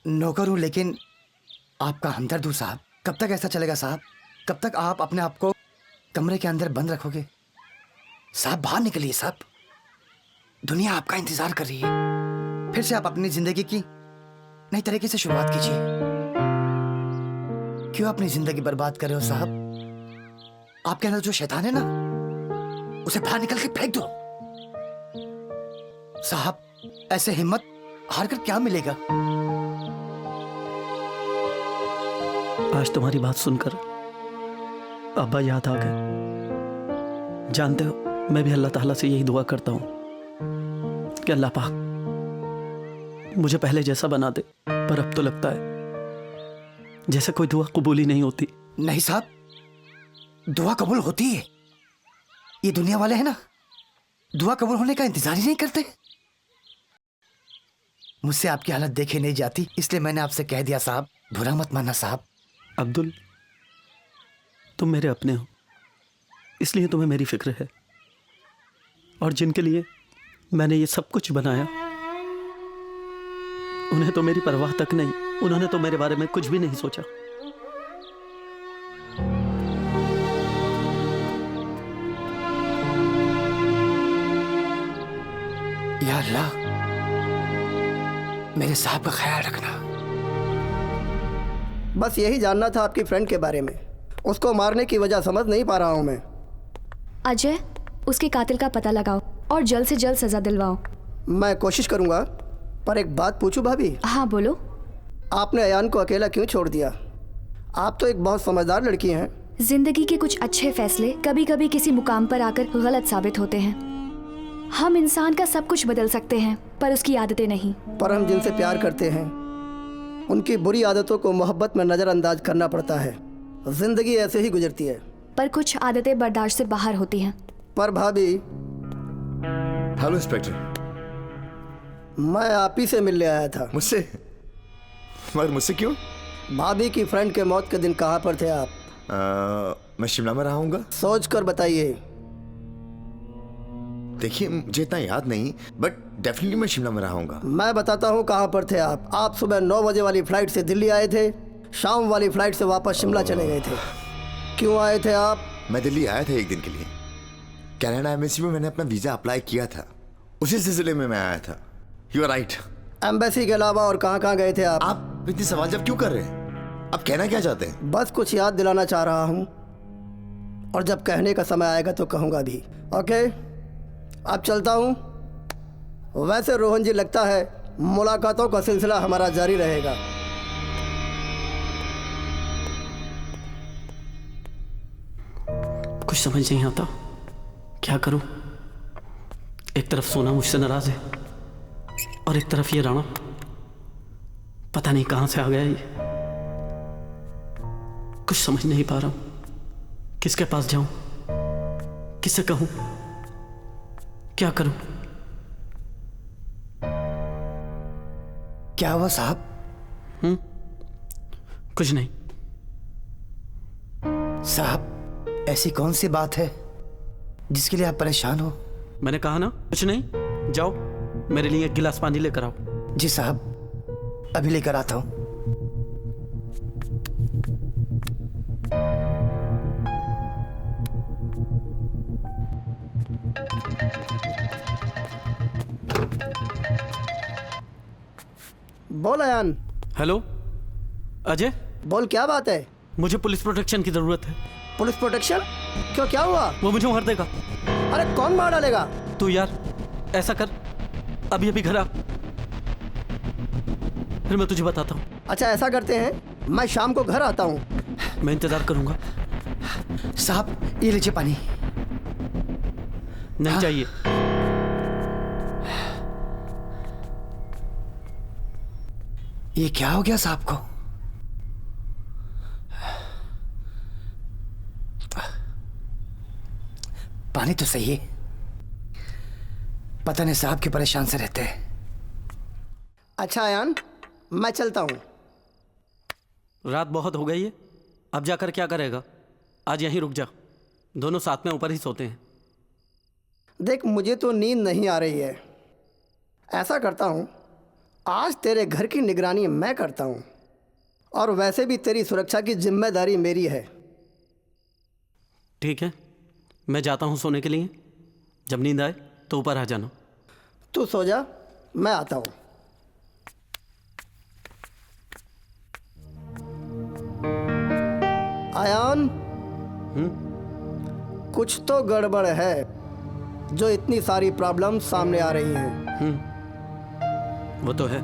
नौकर हूँ लेकिन आपका हमदर्द हूँ साहब। कब तक ऐसा चलेगा साहब? कब तक आप अपने आप को कमरे के अंदर बंद रखोगे? साहब बाहर निकलिए साहब, दुनिया आपका इंतजार कर रही है। फिर से आप अपनी जिंदगी की नई तरीके से शुरुआत कीजिए। क्यों अपनी जिंदगी बर्बाद कर रहे हो साहब? आपके अंदर जो शैतान है ना, उसे बाहर निकल के फेंक दो साहब। ऐसे हिम्मत हार कर क्या मिलेगा? आज तुम्हारी बात सुनकर अब्बा याद आ गए। जानते हो, मैं भी अल्लाह ताला से यही दुआ करता हूँ कि अल्लाह पाक मुझे पहले जैसा बना दे, पर अब तो लगता है जैसे कोई दुआ कबूल ही नहीं होती। नहीं साहब, दुआ कबूल होती है। ये दुनिया वाले हैं ना, दुआ कबूल होने का इंतजार ही नहीं करते। मुझसे आपकी हालत देखे नहीं जाती, इसलिए मैंने आपसे कह दिया साहब। बुरा मत मानना साहब। अब्दुल, तुम मेरे अपने हो, इसलिए तुम्हें मेरी फिक्र है। और जिनके लिए मैंने ये सब कुछ बनाया, उन्हें तो मेरी परवाह तक नहीं। उन्होंने तो मेरे बारे में कुछ भी नहीं सोचा। या अल्लाह, मेरे साहब का ख्याल रखना। बस यही जानना था आपकी फ्रेंड के बारे में। उसको मारने की वजह समझ नहीं पा रहा हूं मैं। अजय, उसके कातिल का पता लगाओ और जल्द से जल्द सजा दिलवाओ। मैं कोशिश करूंगा, पर एक बात पूछूं भाभी? हाँ बोलो। आपने अयान को अकेला क्यों छोड़ दिया? आप तो एक बहुत समझदार लड़की हैं। जिंदगी के कुछ अच्छे फैसले कभी कभी किसी मुकाम पर आकर गलत साबित होते हैं। हम इंसान का सब कुछ बदल सकते हैं, पर उसकी आदतें नहीं। पर हम जिनसे प्यार करते हैं उनकी बुरी आदतों को मोहब्बत में नज़रअंदाज करना पड़ता है। जिंदगी ऐसे ही गुजरती है। पर कुछ आदतें बर्दाश्त से बाहर होती हैं। पर भाभी, हेलो इंस्पेक्टर। मैं आप ही से मिलने आया था। मुझसे? मगर मुझसे क्यों? भाभी की फ्रेंड के मौत के दिन कहाँ पर थे आप? मैं शिमला में रहा हूँगा। सोच कर बताइए। देखिए, मुझे इतना याद नहीं, बट डेफिनेटली मैं शिमला में रहा हूँगा। मैं बताता हूँ कहाँ पर थे आप। आप सुबह 9 बजे वाली फ्लाइट से दिल्ली आए थे, शाम वाली फ्लाइट से वापस शिमला चले गए थे। क्यों आए थे आप? मैं दिल्ली आया था एक दिन के लिए। कनाडा एम्बेसी में मैंने अपना वीज़ा अप्लाई किया था, उसी सिलसिले में मैं आया था। You are right. एम्बेसी के अलावा और कहाँ कहाँ गए थे आप? आप इतने सवाल जब क्यों कर रहे हैं? आप कहना क्या चाहते हैं? बस कुछ याद दिलाना चाह रहा हूँ, और जब कहने का समय आएगा तो कहूँगा भी। ओके, अब चलता हूँ। वैसे रोहन जी, लगता है मुलाकातों का सिलसिला हमारा जारी रहेगा। कुछ समझ नहीं आता, क्या करूं? एक तरफ सोना मुझसे नाराज है और एक तरफ ये राणा, पता नहीं कहां से आ गया ये। कुछ समझ नहीं पा रहा हूं, किसके पास जाऊं, किससे कहूं, क्या करूं? क्या हुआ साहब? कुछ नहीं साहब, ऐसी कौन सी बात है जिसके लिए आप परेशान हो? मैंने कहा ना कुछ नहीं। जाओ मेरे लिए एक गिलास पानी लेकर आओ। जी साहब, अभी लेकर आता हूं। बोल अयान। हेलो अजय। बोल, क्या बात है? मुझे पुलिस प्रोटेक्शन की जरूरत है। Police protection? क्यों, क्या हुआ? वो मुझे मार देगा। अरे कौन मार डालेगा? तू यार, ऐसा कर, अभी अभी घर आ, फिर मैं तुझे बताता हूँ। अच्छा, ऐसा करते हैं, मैं शाम को घर आता हूँ। मैं इंतजार करूंगा। साहब, ये लीजिए पानी। नहीं चाहिए। ये क्या हो गया साहब को? पानी तो सही है, पता नहीं साहब के परेशान से रहते हैं। अच्छा अयान, मैं चलता हूँ। रात बहुत हो गई है, अब जाकर क्या करेगा? आज यहीं रुक जा, दोनों साथ में ऊपर ही सोते हैं। देख, मुझे तो नींद नहीं आ रही है। ऐसा करता हूँ, आज तेरे घर की निगरानी मैं करता हूँ, और वैसे भी तेरी सुरक्षा की जिम्मेदारी मेरी है। ठीक है, मैं जाता हूँ सोने के लिए। जब नींद आए तो ऊपर आ जाना। तू सो जा, मैं आता हूँ। आयान, कुछ तो गड़बड़ है जो इतनी सारी प्रॉब्लम सामने आ रही हैं। वो तो है।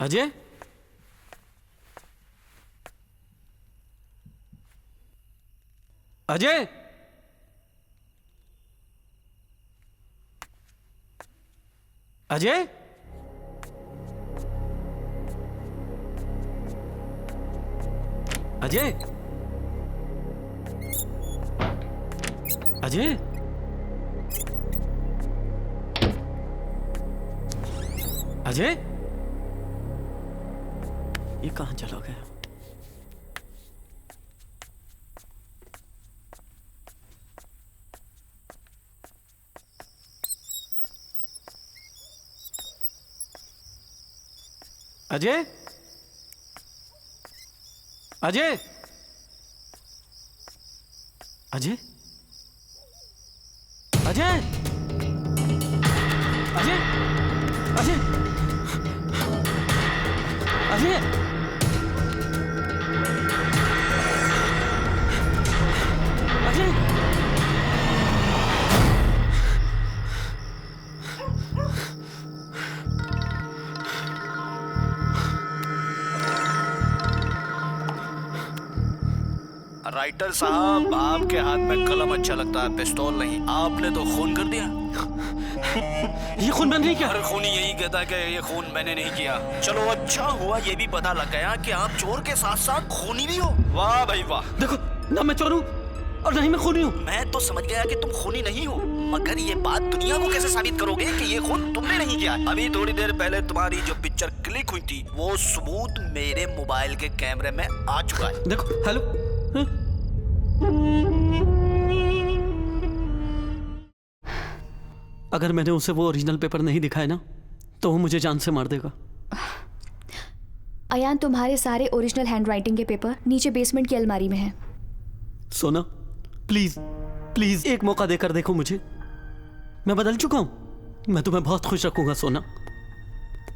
अजय, अजय, अजय, अजय, अजय, अजय, ये कहां चला गया? अजय, अजय, अजय, अजय, अजय, अजय, अजय, अजय, राइटर साहब, आपके हाथ में कलम अच्छा लगता है, पिस्तौल नहीं। आपने तो खून कर दिया। ये खून मैंने नहीं किया। हर खूनी यही कहता है कि ये खून मैंने नहीं किया। चलो अच्छा हुआ ये भी पता लग गया कि आप चोर के साथ साथ खूनी भी हो। वाह भाई वाह। देखो ना, मैं चोर हूँ और नहीं मैं खूनी हूँ। मैं तो समझ गया कि तुम खूनी नहीं हो, मगर ये बात दुनिया को कैसे साबित करोगे कि ये खून तुमने नहीं किया? अभी थोड़ी देर पहले तुम्हारी जो पिक्चर क्लिक हुई थी वो सबूत मेरे मोबाइल के कैमरे में आ चुका है। देखो, हेलो। अगर मैंने उसे वो ओरिजिनल पेपर नहीं दिखाए ना, तो वो मुझे जान से मार देगा। अयान, तुम्हारे सारे ओरिजिनल हैंडराइटिंग के पेपर नीचे बेसमेंट की अलमारी में हैं। सोना, प्लीज प्लीज एक मौका देकर देखो मुझे। मैं बदल चुका हूं। मैं तुम्हें बहुत खुश रखूंगा सोना।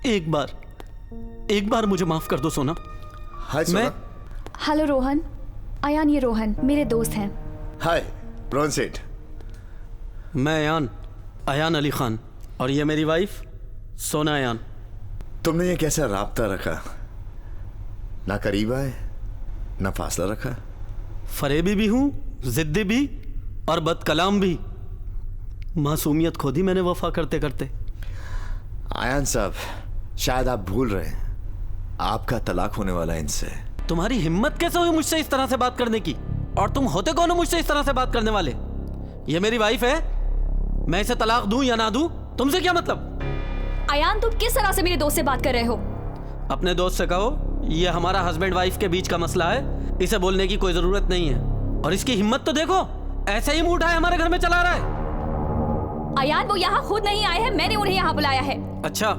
एक बार मुझे माफ कर दो सोना। हाय सोना। हेलो रोहन। अयान, ये रोहन मेरे दोस्त हैं। हाय रोहन सेठ। मैं अयान अली खान, और ये मेरी वाइफ सोना अयान। तुमने ये कैसा राब्ता रखा? ना करीब आए ना फासला रखा। फरेबी भी हूं, जिद्दी भी और बदकलाम भी। मासूमियत खो दी मैंने वफा करते करते। आयान साहब, शायद आप भूल रहे हैं, आपका तलाक होने वाला है इनसे। तुम्हारी हिम्मत कैसे हुई मुझसे इस तरह से बात करने की? और तुम होते कौन हो मुझसे इस तरह से बात करने वाले? ये मेरी वाइफ है, मैं इसे तलाक दूं या ना दूं, तुमसे क्या मतलब? अयान, तुम किस तरह से मेरे दोस्त से बात कर रहे हो? अपने दोस्त से कहो ये हमारा हस्बैंड वाइफ के बीच का मसला है, इसे बोलने की कोई जरूरत नहीं है। और इसकी हिम्मत तो देखो, ऐसे ही मुंह उठाए हमारे घर में चला रहा है। अयान, वो यहाँ खुद नहीं आए हैं, मैंने उन्हें यहाँ बुलाया है। अच्छा,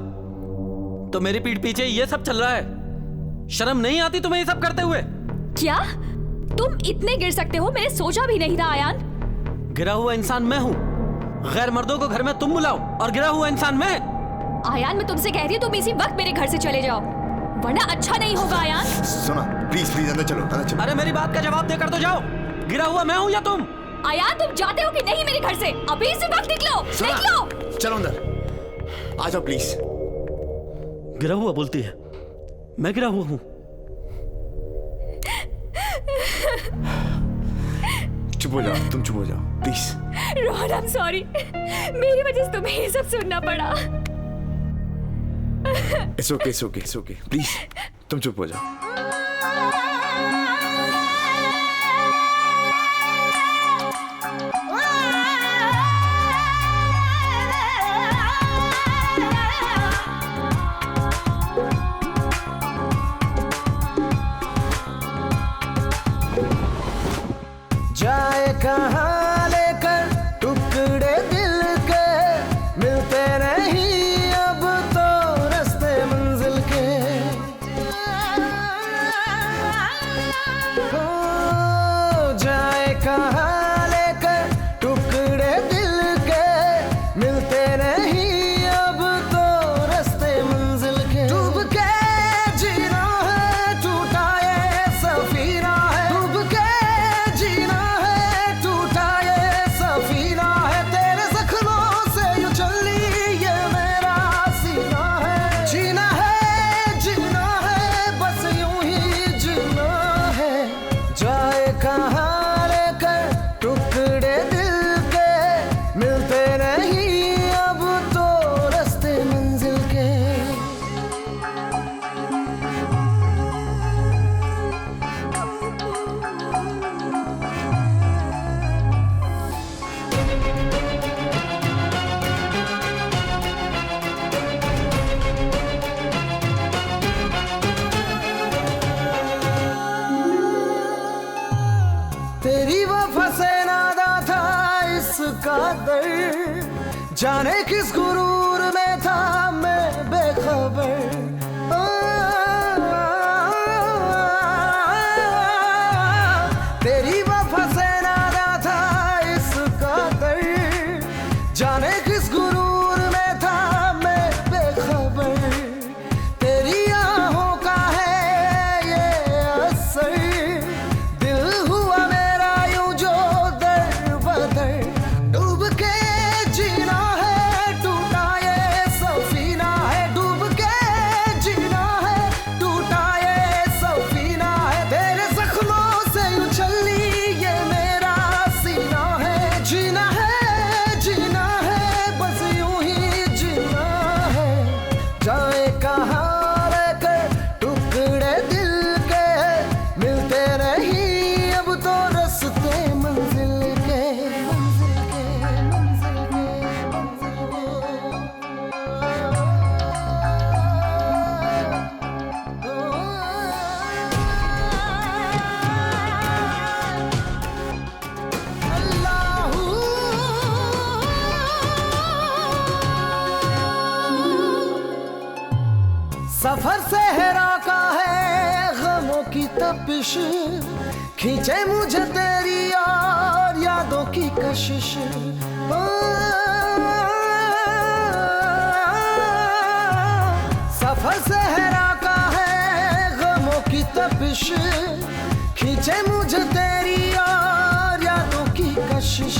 तो मेरी पीठ पीछे ये सब चल रहा है? शर्म नहीं आती तुम्हें ये सब करते हुए? क्या तुम इतने गिर सकते हो? मैंने सोचा भी नहीं था अयान। गिरा हुआ इंसान मैं हूँ। गैर मर्दों को घर में तुम बुलाओ और गिरा हुआ इंसान मैं। अयान, मैं तुमसे कह रही हूँ तुम इसी वक्त मेरे घर से चले जाओ, वरना अच्छा नहीं होगा। अयान सुना, प्लीज प्लीज अंदर चलो, अंदर चलो। अरे मेरी बात का जवाब देकर तो जाओ। गिरा हुआ मैं हूँ या तुम? अयान, तुम जाते हो कि नहीं मेरे घर से? अभी इसी वक्त निकलो, निकलो। चलो अंदर आ जाओ प्लीज। गिरा हुआ बोलती है, मैं गिरा हुआ हूँ? चुप हो जाओ, तुम चुप हो जाओ please. Rohan, I am sorry, मेरी वजह से तुम्हें ये सब सुनना पड़ा। It's okay, it's okay, it's okay, please तुम चुप हो जाओ। जाए कहाँ लेकर टुकड़े दिल के, मिलते नहीं अब तो रास्ते मंजिल के। हो जाए कहाँ लेकर टुकड़े दिल के, मिलते नहीं अब तो रास्ते मंजिल के। डूब के जीना है, टूटा ये सफीना है। डूब के जीना है, टूटा दर्द, जाने किस गुरूर में था मैं बेखबर। तेरी वफा से नादा था इसका दर्द, जाने किस गुरूर में था मैं बेखबर। तेरी आहों का है ये असर, दिल हुआ मेरा यूं जो दर बदर। डूब के जीना है, टूटा ये सफीना है, डूब के जीना है, टूटा ये सफीना है। तेरे जख्मों से उछली ये मेरा सीना है, जीना है बस यूं ही जीना है। जाए कहाँ लेकर टुकड़े दिल के, मिलते नहीं अब तो रस्ते मंजिल के। सफर सहरा का है गमों की तपिश, खींचे मुझे तेरी और यादों की कशिश। सफर सहरा का है गमों की तपिश, खींचे मुझे तेरी और यादों की कशिश।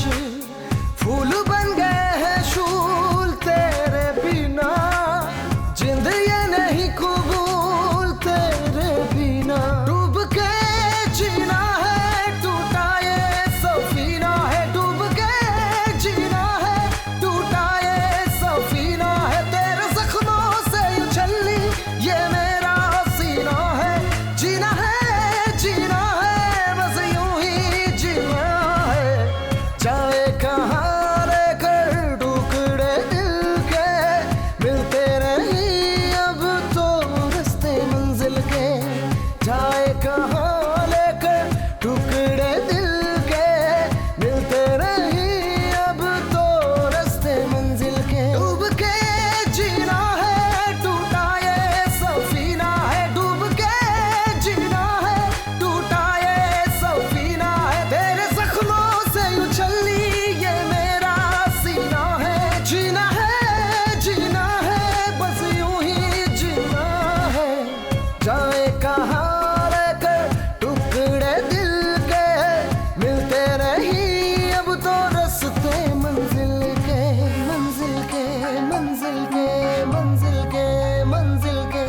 फूल बन गए हैं शूल तेरे बिना, जिंद ये नहीं कबूल तेरे बिना। डूब के जीना है, टूटा ये सफीना है, डूब के जीना है, टूटा ये सफीना है। तेरे जख्मों से उछली ये मेरा सीना है, जीना है बस यूं ही जीना है। चाहे कहाँ लेकर टुकड़े दिल के, मिलते नहीं अब तो रास्ते मंजिल के। जाए कहाँ लेकर टुकड़े दिल के, मिलते नहीं अब तो रास्ते मंजिल के। डूब के जीना है, टूटा ये सफीना है, डूब के जीना है, टूटा ये सफीना है। तेरे जख्मों से उछली ये मेरा सीना है, जीना है बस यूं ही जीना है। जाए कहाँ लेकर टुकड़े दिल के, मिलते नहीं अब तो रास्ते मंजिल के, मंजिल के, मंजिल के, मंजिल के, मंजिल के।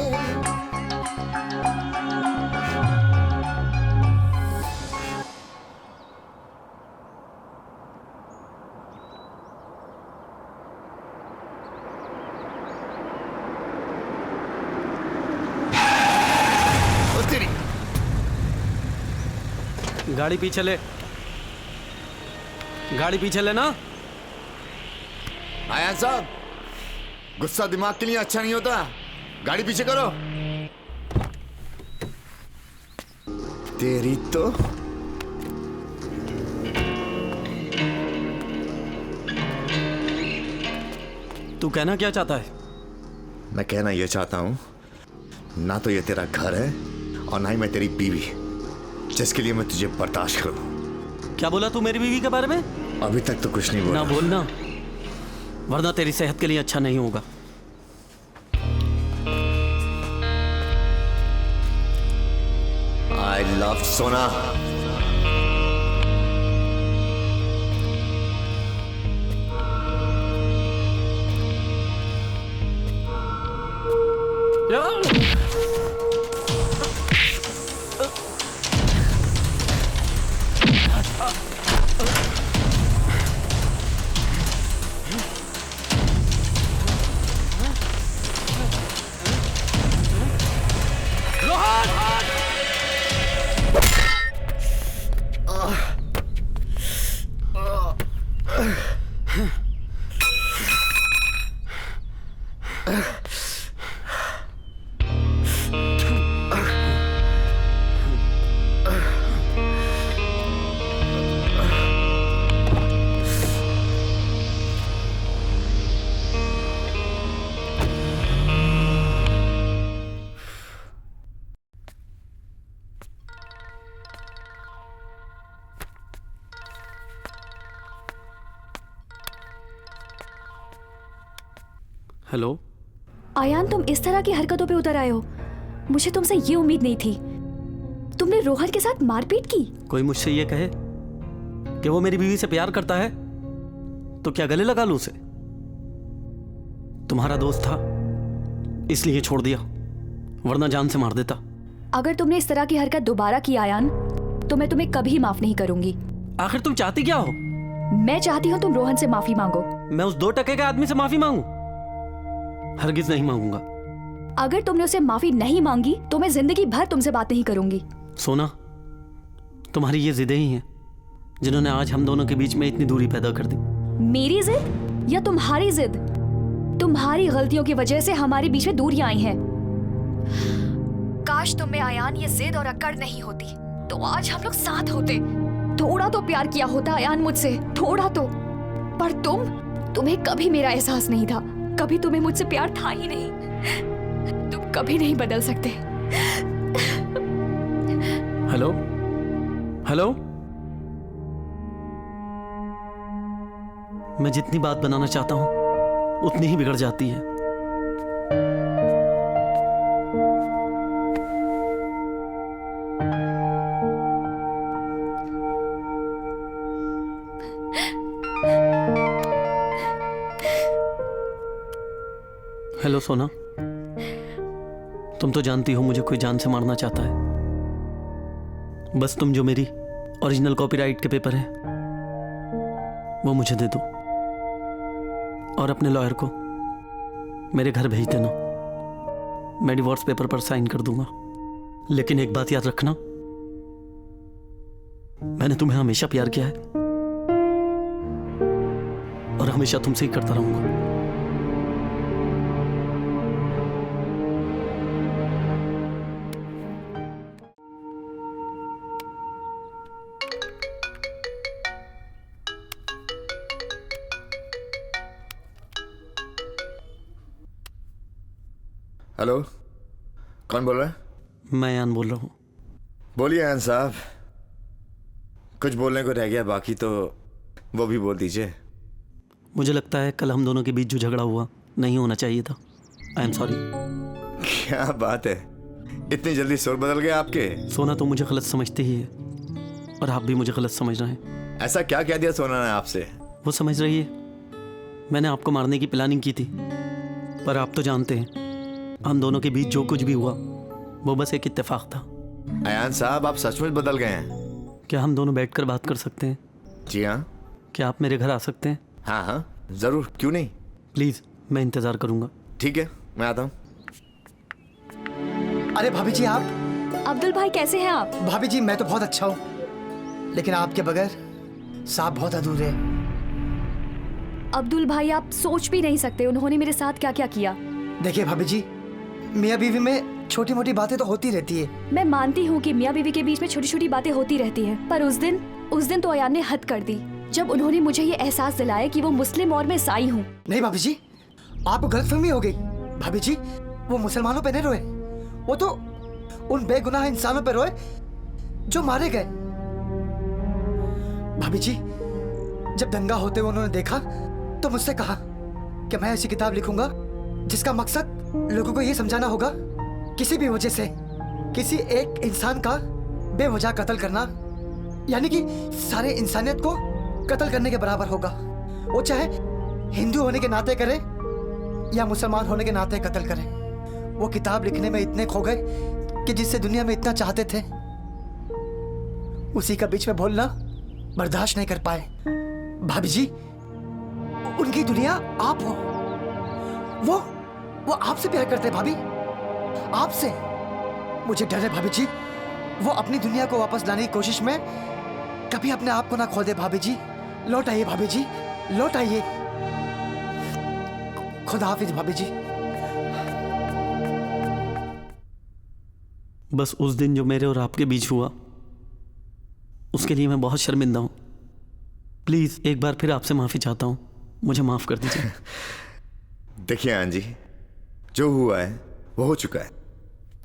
गाड़ी पीछे ले, गाड़ी पीछे ले ना। आया साहब, गुस्सा दिमाग के लिए अच्छा नहीं होता, गाड़ी पीछे करो। तेरी तो तू कहना क्या चाहता है? मैं कहना यह चाहता हूं, ना तो ये तेरा घर है और ना ही मैं तेरी बीवी, जिसके लिए मैं तुझे बर्दाश्त करूं। क्या बोला तू मेरी बीवी के बारे में? अभी तक तो कुछ नहीं बोला। ना बोलना, वरना तेरी सेहत के लिए अच्छा नहीं होगा। I love सोना। हेलो। आयान, तुम इस तरह की हरकतों पे उतर आए हो। मुझे तुमसे ये उम्मीद नहीं थी। तुमने रोहन के साथ मारपीट की? कोई मुझसे ये कहे कि वो मेरी बीवी से प्यार करता है तो क्या गले लगा लूं उसे? तुम्हारा दोस्त था इसलिए छोड़ दिया, वरना जान से मार देता। अगर तुमने इस तरह की हरकत दोबारा की आयान, तो मैं तुम्हें कभी माफ नहीं करूंगी। आखिर तुम चाहती क्या हो? मैं चाहती हूँ तुम रोहन से माफी मांगो। मैं उस 2 टके के आदमी से माफी मांगू? हरगिज नहीं मांगूंगा। अगर तुमने उसे माफी नहीं मांगी तो मैं जिंदगी भर तुमसे बात नहीं करूंगी। सोना, तुम्हारी ये जिदें ही हैं जिन्होंने आज हम दोनों के बीच में इतनी दूरी पैदा कर दी। मेरी जिद या तुम्हारी जिद? तुम्हारी गलतियों की वजह से हमारे बीच में दूरियां आई हैं। काश तुम में आयान ये जिद और अकड़ नहीं होती तो आज हम लोग साथ होते। थोड़ा तो प्यार किया होता आयान मुझसे, थोड़ा तो। पर तुम्हें कभी मेरा एहसास नहीं था, कभी तुम्हें मुझसे प्यार था ही नहीं। तुम कभी नहीं बदल सकते। Hello hello. मैं जितनी बात बनाना चाहता हूं उतनी ही बिगड़ जाती है। हेलो सोना, तुम तो जानती हो मुझे कोई जान से मारना चाहता है। बस तुम जो मेरी ओरिजिनल कॉपीराइट के पेपर हैं वो मुझे दे दो और अपने लॉयर को मेरे घर भेज देना। मैं डिवोर्स पेपर पर साइन कर दूंगा। लेकिन एक बात याद रखना, मैंने तुम्हें हमेशा प्यार किया है और हमेशा तुमसे ही करता रहूंगा। हेलो, कौन बोल रहा है? मैं आयान बोल रहा हूँ। बोलिए आयान साहब, कुछ बोलने को रह गया बाकी तो वो भी बोल दीजिए। मुझे लगता है कल हम दोनों के बीच जो झगड़ा हुआ नहीं होना चाहिए था। I am sorry. क्या बात है, इतनी जल्दी सुर बदल गए आपके? सोना तो मुझे गलत समझती ही है और आप भी मुझे गलत समझ रहे हैं। ऐसा क्या कह दिया सोना ने आपसे? वो समझ रही है मैंने आपको मारने की प्लानिंग की थी, पर आप तो जानते हैं हम दोनों के बीच जो कुछ भी हुआ वो बस एक इत्तेफाक था। आयान साहब, आप सचमुच बदल गए हैं। क्या हम दोनों बैठकर बात कर सकते हैं? जी हाँ। क्या आप मेरे घर आ सकते हैं? हाँ हाँ जरूर, क्यों नहीं। प्लीज, मैं इंतजार करूंगा। ठीक है, मैं आता हूँ। अरे भाभी जी आप? अब्दुल भाई कैसे हैं आप? भाभी जी मैं तो बहुत अच्छा हूँ, लेकिन आपके बगैर साहब बहुत अधूरे हैं। अब्दुल भाई आप सोच भी नहीं सकते उन्होंने मेरे साथ क्या क्या किया। देखिए भाभी जी, मियाँ बीवी में छोटी मोटी बातें तो होती रहती है। मैं मानती हूँ कि मियाँ बीवी के बीच में छोटी छोटी बातें होती रहती हैं, पर उस दिन तो आयान ने हद कर दी जब उन्होंने मुझे ये एहसास दिलाया कि वो मुस्लिम और मैं ईसाई हूँ। नहीं भाभी जी, आपको गलतफहमी हो गई। भाभी जी, वो मुसलमानों पे नहीं रोए, वो तो उन बेगुनाह इंसानों पे रोए जो मारे गए। भाभी जी, जब दंगा होते हुए उन्होंने देखा तो मुझसे कहा कि मैं ऐसी किताब लिखूंगा जिसका मकसद लोगों को ये समझाना होगा किसी भी वजह से किसी एक इंसान का बेवजह कत्ल करना यानी कि सारे इंसानियत को कत्ल करने के बराबर होगा। वो चाहे हिंदू होने के नाते करे या मुसलमान होने के नाते कत्ल करे। वो किताब लिखने में इतने खो गए कि जिससे दुनिया में इतना चाहते थे उसी का बीच में बोलना बर्दाश्त नहीं कर पाए। भाभी जी, उनकी दुनिया आप हो। वो आपसे प्यार करते हैं भाभी, आपसे। मुझे डर है भाभी जी, वो अपनी दुनिया को वापस लाने की कोशिश में कभी अपने आप को ना खो दे। भाभी जी लौट आइए, भाभी जी लौट आइए। खुदा हाफिज भाभी जी। बस उस दिन जो मेरे और आपके बीच हुआ उसके लिए मैं बहुत शर्मिंदा हूँ। प्लीज एक बार फिर आपसे माफी चाहता हूँ, मुझे माफ कर दीजिए। देखिए आन जी, जो हुआ है वो हो चुका है,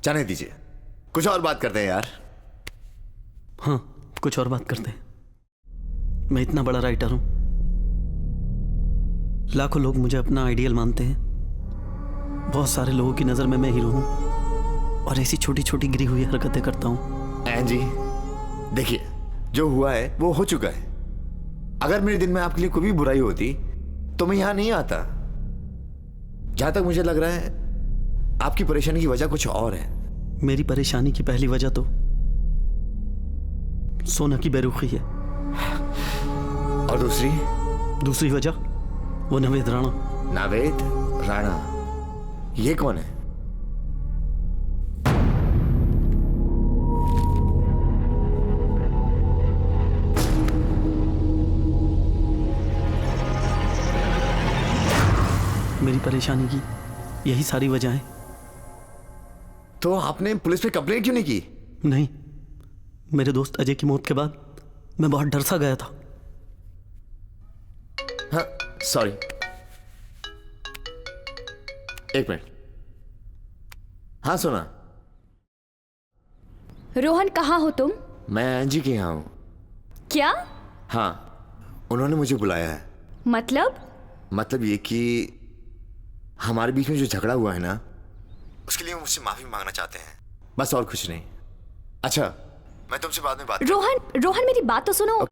जाने दीजिए। कुछ और बात करते हैं यार। हाँ, कुछ और बात करते हैं। मैं इतना बड़ा राइटर हूं, लाखों लोग मुझे अपना आइडियल मानते हैं, बहुत सारे लोगों की नज़र में मैं हीरो हूँ और ऐसी छोटी छोटी गिरी हुई हरकतें करता हूँ। आयन जी देखिए, जो हुआ है वो हो चुका है। अगर मेरे दिल में आपके लिए कोई भी बुराई होती तो मैं यहाँ नहीं आता। जहाँ तक मुझे लग रहा है आपकी परेशानी की वजह कुछ और है। मेरी परेशानी की पहली वजह तो सोना की बेरुखी है और दूसरी वजह वो नवेद राणा। नावेद राणा, ये कौन है? मेरी परेशानी की यही सारी वजह है। तो आपने पुलिस पे कंप्लेंट क्यों नहीं की? नहीं, मेरे दोस्त अजय की मौत के बाद मैं बहुत डर सा गया था। हाँ सॉरी, एक मिनट। हाँ सुना। रोहन कहाँ हो तुम? मैं आयन जी के यहाँ हूँ। क्या? हाँ, उन्होंने मुझे बुलाया है। मतलब ये कि हमारे बीच में जो झगड़ा हुआ है ना, उसके लिए वो मुझसे माफी मांगना चाहते हैं, बस और कुछ नहीं। अच्छा, मैं तुमसे बाद में बात रोहन मेरी बात तो सुनो।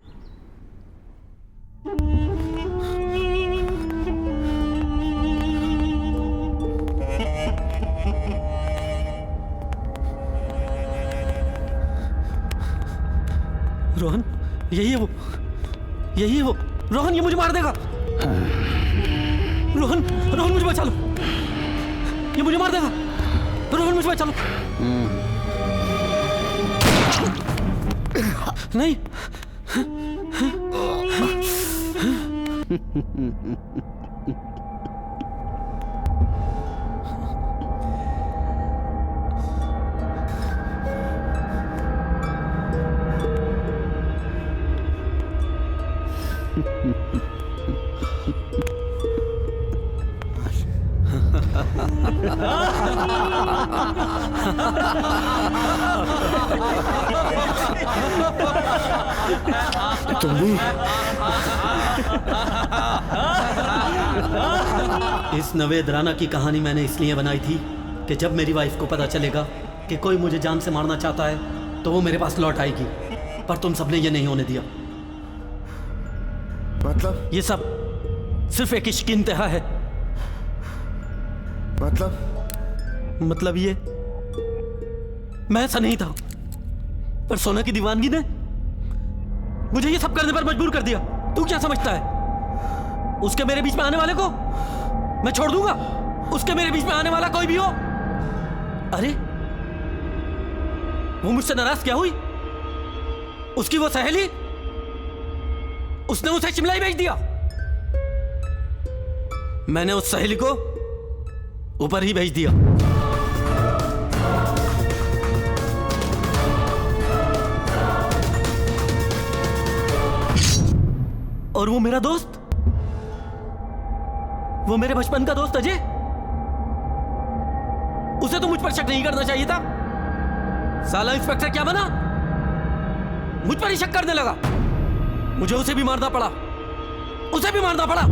रोहन, यही है वो। रोहन, ये मुझे मार देगा। रोहन मुझे बचा लो, ये मुझे मार देगा। रोहन मुझे बचा लो। नहीं। तुम भी? इस नवेद राणा की कहानी मैंने इसलिए बनाई थी कि जब मेरी वाइफ को पता चलेगा कि कोई मुझे जान से मारना चाहता है तो वो मेरे पास लौट आएगी। पर तुम सबने ये नहीं होने दिया। मतलब? ये सब सिर्फ एक इश्क की इंतहा है। मतलब ये मैं ऐसा नहीं था, पर सोना की दीवानगी ने मुझे ये सब करने पर मजबूर कर दिया। तू क्या समझता है उसके मेरे बीच में आने वाले को मैं छोड़ दूंगा? उसके मेरे बीच में आने वाला कोई भी हो। अरे वो मुझसे नाराज क्या हुई? उसकी वो सहेली, उसने उसे शिमला ही भेज दिया। मैंने उस सहेली को ऊपर ही भेज दिया। और वो मेरा दोस्त, वो मेरे बचपन का दोस्त अजय, उसे तो मुझ पर शक नहीं करना चाहिए था। साला इंस्पेक्टर क्या बना, मुझ पर ही शक करने लगा। मुझे उसे भी मारना पड़ा, उसे भी मारना पड़ा।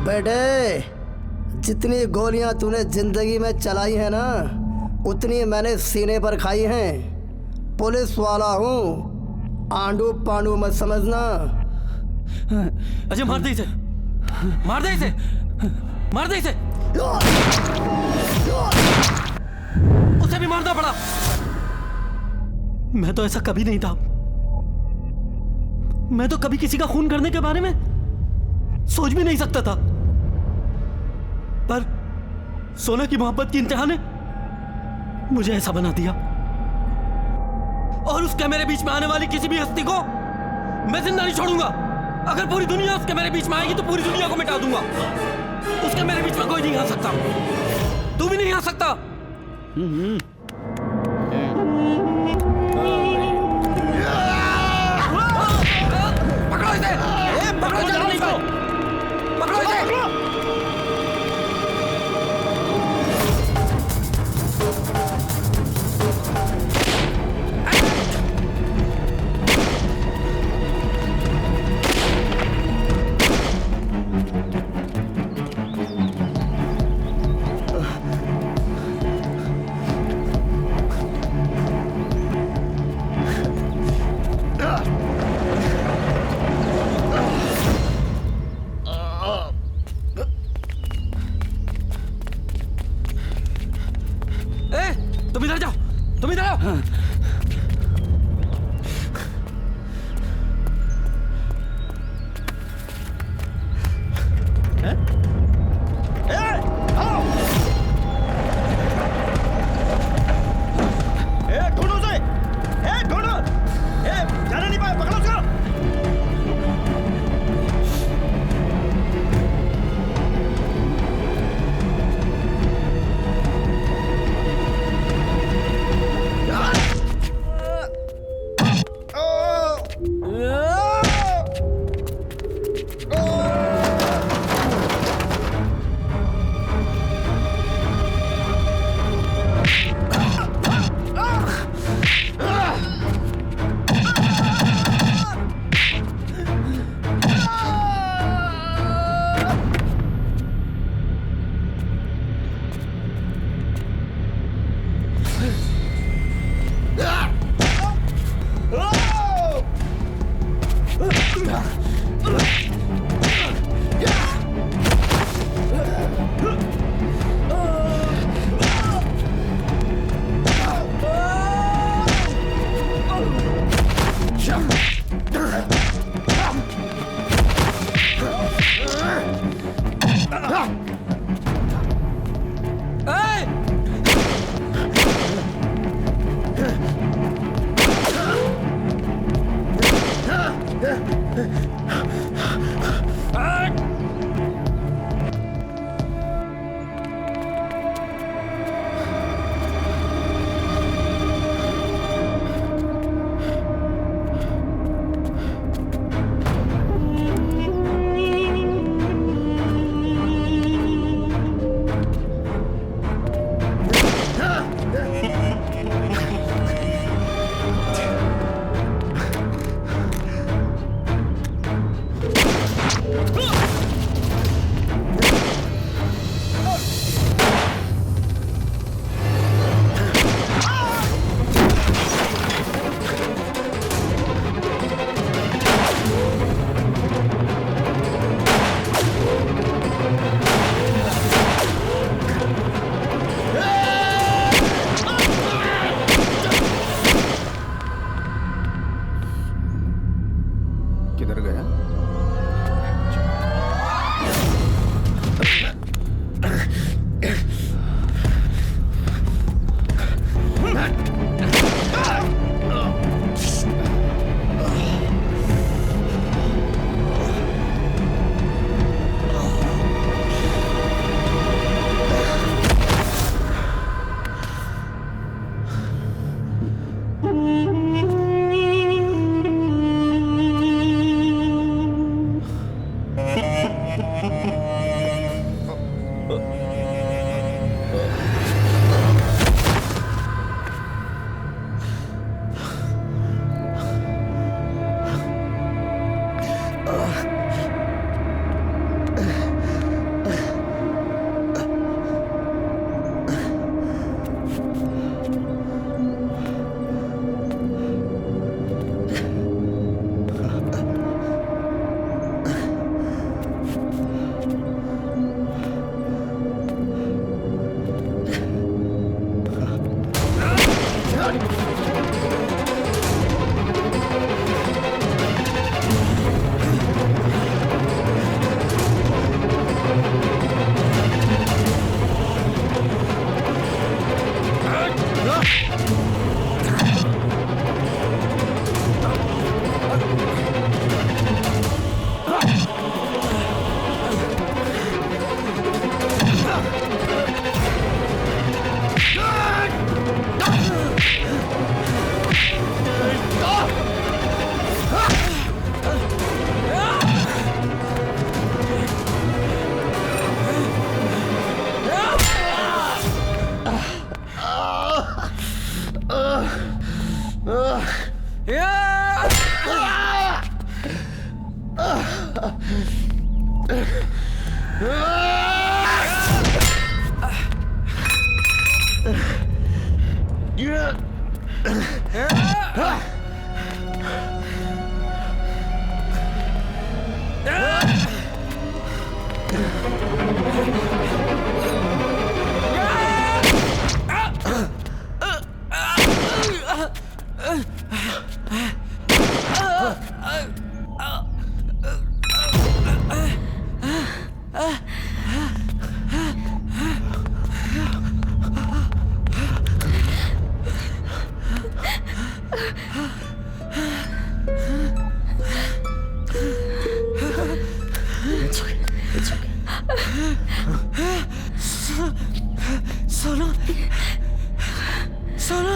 बेटे, जितनी गोलियां तूने जिंदगी में चलाई है ना, उतनी मैंने सीने पर खाई हैं। पुलिस वाला हूँ, आंडू पांडू मत समझना। अजय मार दे इसे, मार दे इसे, मार दे इसे। उसे भी मारना पड़ा। मैं तो ऐसा कभी नहीं था। मैं तो कभी किसी का खून करने के बारे में सोच भी नहीं सकता था। पर सोना की मोहब्बत की इंतहा ने मुझे ऐसा बना दिया। और उसके मेरे बीच में आने वाली किसी भी हस्ती को मैं जिंदा नहीं छोड़ूंगा। अगर पूरी दुनिया उसके मेरे बीच में आएगी तो पूरी दुनिया को मिटा दूंगा। उसके मेरे बीच में कोई नहीं आ सकता, तू भी नहीं आ सकता। पकड़ो इसे। तुम इधर जाओ, तुम इधर आओ। ढूंढो उसे, ढूंढो, जाने नहीं पाए, पकड़ो उसको। किधर गया? सोना सोना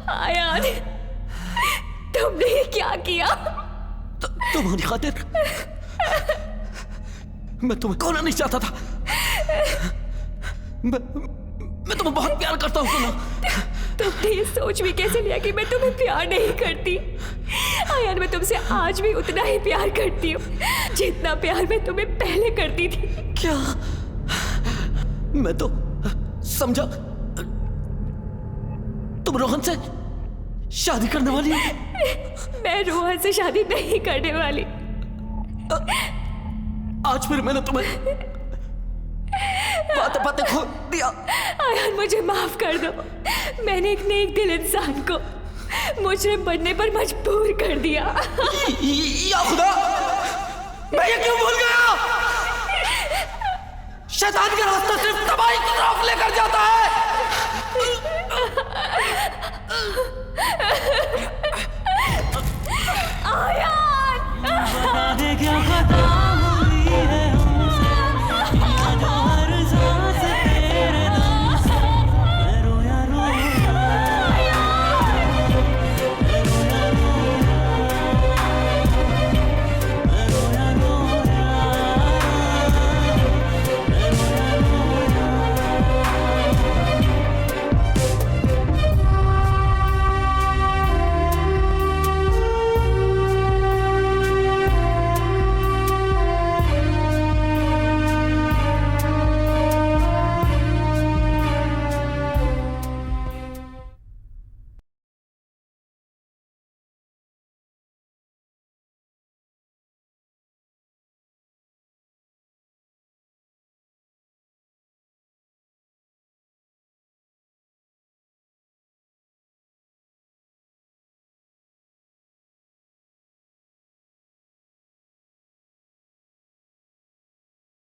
आयान, तुमने ये क्या किया? तुम्हारी खातिर मैं तुम्हें खोना नहीं चाहता था। मैं तुम्हें बहुत प्यार करता हूँ सोना। तुमने ये सोच भी कैसे लिया कि मैं तुम्हें प्यार नहीं करती? आयान, मैं तुमसे आज भी उतना ही प्यार करती हूँ जितना प्यार मैं तुम्हें पहले करती थी। क्या? मैं तो समझा तुम रोहन से शादी करने वाली हो। मैं रोहन से शादी नहीं करने वाली। आज फिर मैंने तुम्हें बातें बातें खो दिया। आयान, मुझे माफ कर दो। मैंने एक नेक दिल इंसान को मुजरिम बनने पर मजबूर कर दिया। या खुदा, मैं ये क्यों भूल गया? शैतान का रास्ता सिर्फ तबाही की तरफ लेकर जाता है।